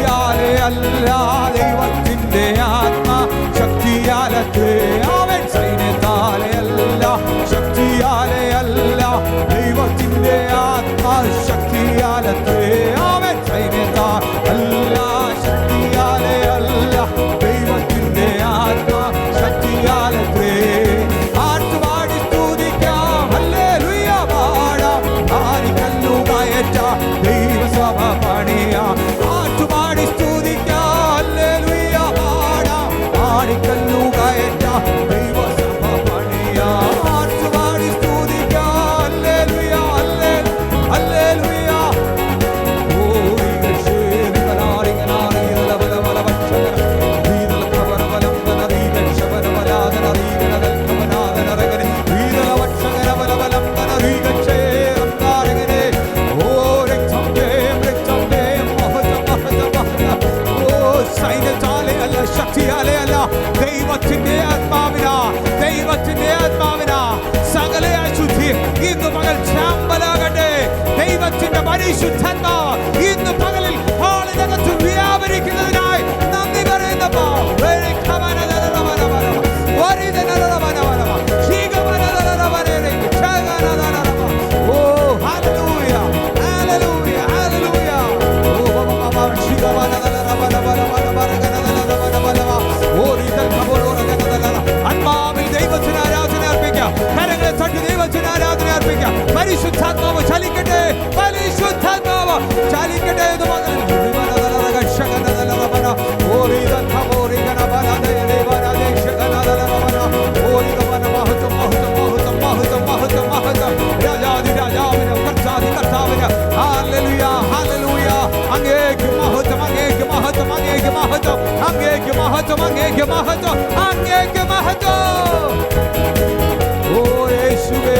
മഹത്വം, അങ്ങേക്ക് മഹത്വം, അങ്ങേക്ക് മഹത്വം, അങ്ങേക്ക് മഹത്വം. ഓ യേശുവേ,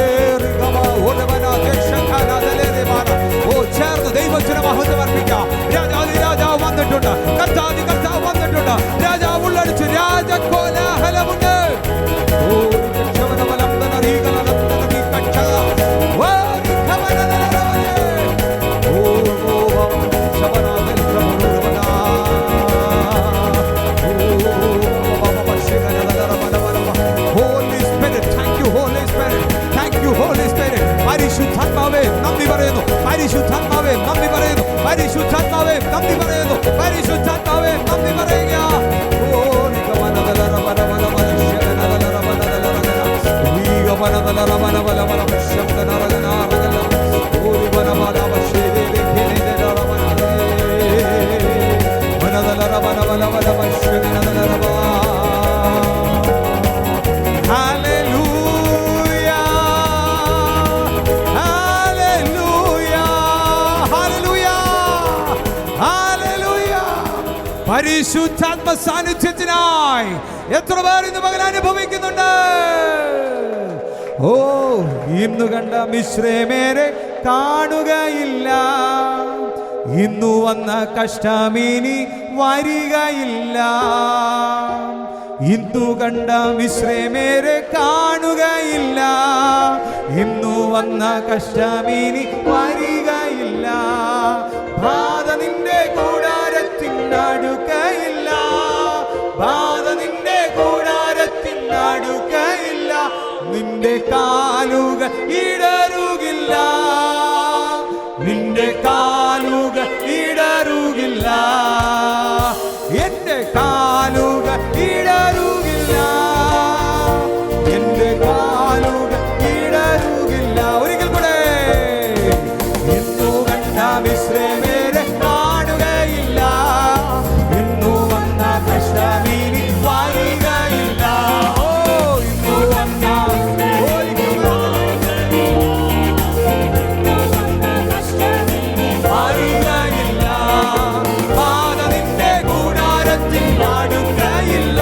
ഓ ചേർന്ന് ദൈവത്തിന് മഹത്വം അർപ്പിക്കാം. രാജാവ് വന്നിട്ടുണ്ട്, കർത്താവ് വന്നിട്ടുണ്ട്. രാജാവ് ഉള്ളടിച്ചു, രാജകോലാഹലമുണ്ട്. ഓ പരിശുദ്ധാത്മാവേ നന്ദി പറയുന്നു, പരിശുദ്ധാത്മാവേ നന്ദി പറയുന്നു, പരിശുദ്ധാത്മാവേ നന്ദി പറയുന്നു, പരിശുദ്ധാത്മാവേ നന്ദി പറയുക. പരിശുദ്ധാത്മ സാന്നിധ്യത്തിനായി എത്ര പേർ ഇന്ന് പകൽ അനുഭവിക്കുന്നുണ്ട്? ഓ ഇന്നു കണ്ട മിശ്രമേരെ കാണുകയില്ല, ഇന്നു വന്ന കഷ്ടമിനി വരികയില്ല. ഇന്നു കണ്ട മിശ്രമേരെ കാണുകയില്ല, ഇന്നു വന്ന കഷ്ടമിനി വരികയില്ല. ബാധ നിന്റെ കൂടാരത്തിനടുക്കയില്ല, ബാധ നിന്റെ കൂടാരത്തിനടുക്കയില്ല. നിന്റെ കാലുകൾ ഇടറുകില്ല, നിന്റെ കാലുകൾ ഇടറുകില്ല, എന്റെ കാലുകൾ ഇടറുകില്ല, എന്റെ കാലുകൾ ഇടറുകില്ല. ഒരിക്കൽ കൂടെ ഇന്നു കണ്ട മിശ്രമേരെ കാണുകയില്ല, ഇന്നു വന്ന കഷ്ടമിനി വരികയില്ല. ഓ ഇന്നു വന്ന വരികയില്ല, ബാധ നിന്റെ കൂടാരത്തിൽ അടുക്കയില്ല,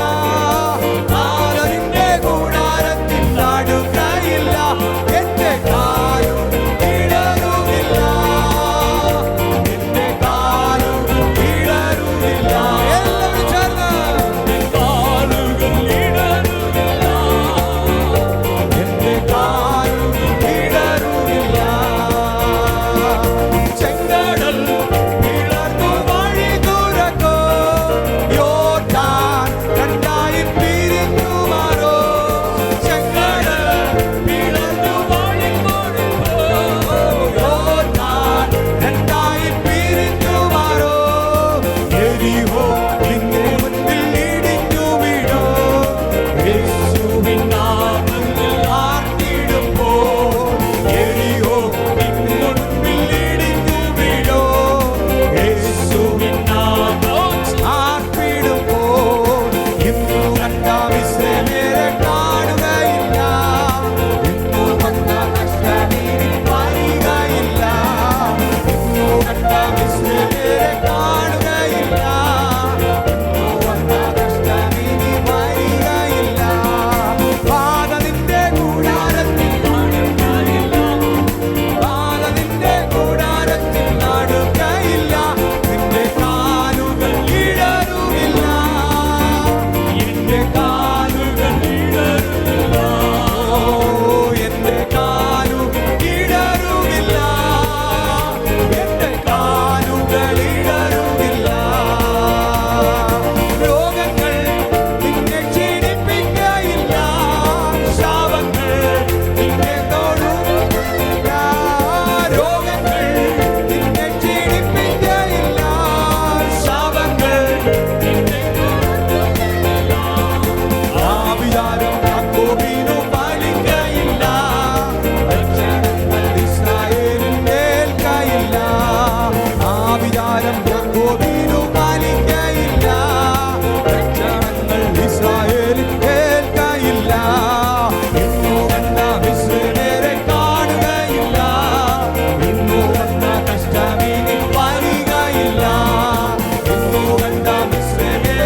ബാധ നിന്റെ കൂടാരത്തിൽ അടുക്കയില്ല. എന്റെ കാലും ഇടറുകില്ല, എന്റെ കാലും ഇടറുകില്ല. എല്ലാവരും ചേർന്ന് കാലുകൾ ഇടറുകില്ല, എന്റെ കാലും ഇടറുകില്ല. ചെങ്കടൽ പിളർന്നു വഴി തുറക്കും, യോർദാൻ രണ്ടായി പിരിഞ്ഞു മാറും. ചെങ്കടൽ പിളർന്നു വഴി തുറക്കും, യോർദാൻ രണ്ടായി പിരിഞ്ഞു മാറും. എരിഹോ നിന്റെ മുന്നിൽ ഇടിഞ്ഞു വീഴും, യേശുവിൻ നാമത്തിൽ ആർത്തിടുമ്പോൾ. എരിഹോ നിന്റെ മുന്നിൽ ഇടിഞ്ഞു വീഴും, യേശുവിൻ നാമത്തിൽ ആർത്തിടുമ്പോൾ. ഇന്നു കണ്ട മിശ്രമേരെ കാണുകയില്ല, ഇന്നു വന്ന കഷ്ടമിനി വരികയില്ല. ഇന്നു കണ്ട മിശ്രമേരെ കാണുകയില്ല, ഇന്നു വന്ന കഷ്ടമിനി വരികയില്ല. ബാധ നിന്റെ കൂടാരത്തിൽ അടുക്കയില്ല, ബാധ നിന്റെ കൂടാരത്തിൽ അടുക്കയില്ല. നിന്റെ കാലുകൾ ഇടറുകില്ല, എന്റെ കാലുകൾ ഇടറുകില്ല. ഓ എന്റെ കാലുകൾ ഇടറുകില്ല, എന്റെ കാലുകൾ ഇടറുകില്ല. രോഗങ്ങൾ നിന്നെ ക്ഷീണിപ്പിക്കയില്ല, ശാപങ്ങൾ നിന്നെ തൊടുകയില്ല. രോഗങ്ങൾ നിന്നെ ക്ഷീണിപ്പിക്കയില്ല, ശാപങ്ങൾ നിന്നെ തൊടുകയില്ല. ആ വിചാരം യാക്കോബിനു പാലിക്കയില്ല, രക്ഷണങ്ങൾ ഇസ്രായേലിന് ഏൽക്കയില്ല. ആ വിചാരം യാക്കോബിനു പാലിക്കയില്ല, രക്ഷണങ്ങൾ ഇസ്രായേലിന് ഏൽക്കയില്ല. ഇന്നു കണ്ട മിശ്രമേരെ കാണുകയില്ല, ഇന്നു വന്ന കഷ്ടമിനി വരികയില്ല. ഇന്നു കണ്ട മിശ്രമേരെ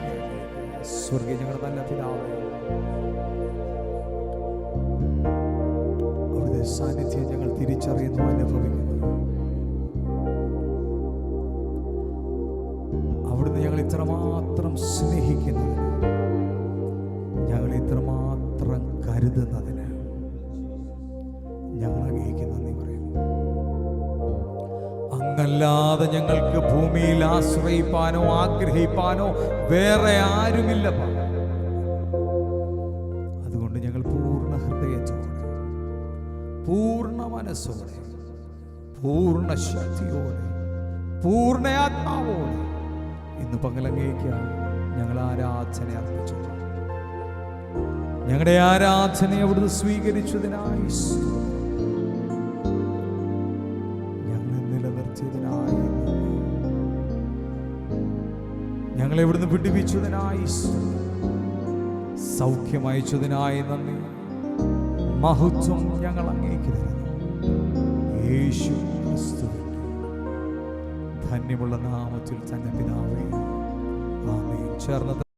ആരാധന. സ്വർഗീയ ഞങ്ങളുടെ നല്ല പിതാവേ, അവിടുത്തെ സാന്നിധ്യം ഞങ്ങൾ തിരിച്ചറിയുന്നു, അനുഭവിക്കുന്നു. അവിടുന്ന് ഞങ്ങൾ ഇത്രമാത്രം സ്നേഹിക്കുന്നതിന്, ഞങ്ങൾ ഇത്രമാത്രം കരുതുന്നതിന് ഞങ്ങൾ അങ്ങേക്ക് നന്ദി പറയുന്നു. അങ്ങല്ലാതെ ഞങ്ങൾക്ക് ഭൂമിയിൽ ആശ്രയിപ്പാനോ ആഗ്രഹിപ്പാനോ വേറെ ആരുമില്ല. അതുകൊണ്ട് ഞങ്ങൾ പൂർണ്ണ ഹൃദയത്തോടെ, പൂർണ്ണ മനസ്സോടെ, പൂർണ്ണ ശക്തിയോടെ, പൂർണ്ണ ആത്മാവോടെ ഇന്ന് പകലങ്ങേക്ക് ഞങ്ങൾ ആരാധന അർപ്പിച്ചു. ഞങ്ങളുടെ ആരാധനയെ അവിടുന്ന് സ്വീകരിച്ചതിനായി, ഞങ്ങളെ നിലനിർത്തിയതിനായി, ഞങ്ങളെ ഇവിടുന്ന് വിടുവിച്ചതിനായി, സൗഖ്യം അയച്ചതിനായി നന്ദി. മഹത്വം ഞങ്ങൾ അങ്ങേക്ക് തരുന്നു. യേശു ക്രിസ്തുവിന്റെ ധന്യമുള്ള നാമത്തിൽ തന്നെ പിതാവേ, ആമേൻ. ചേർന്ന്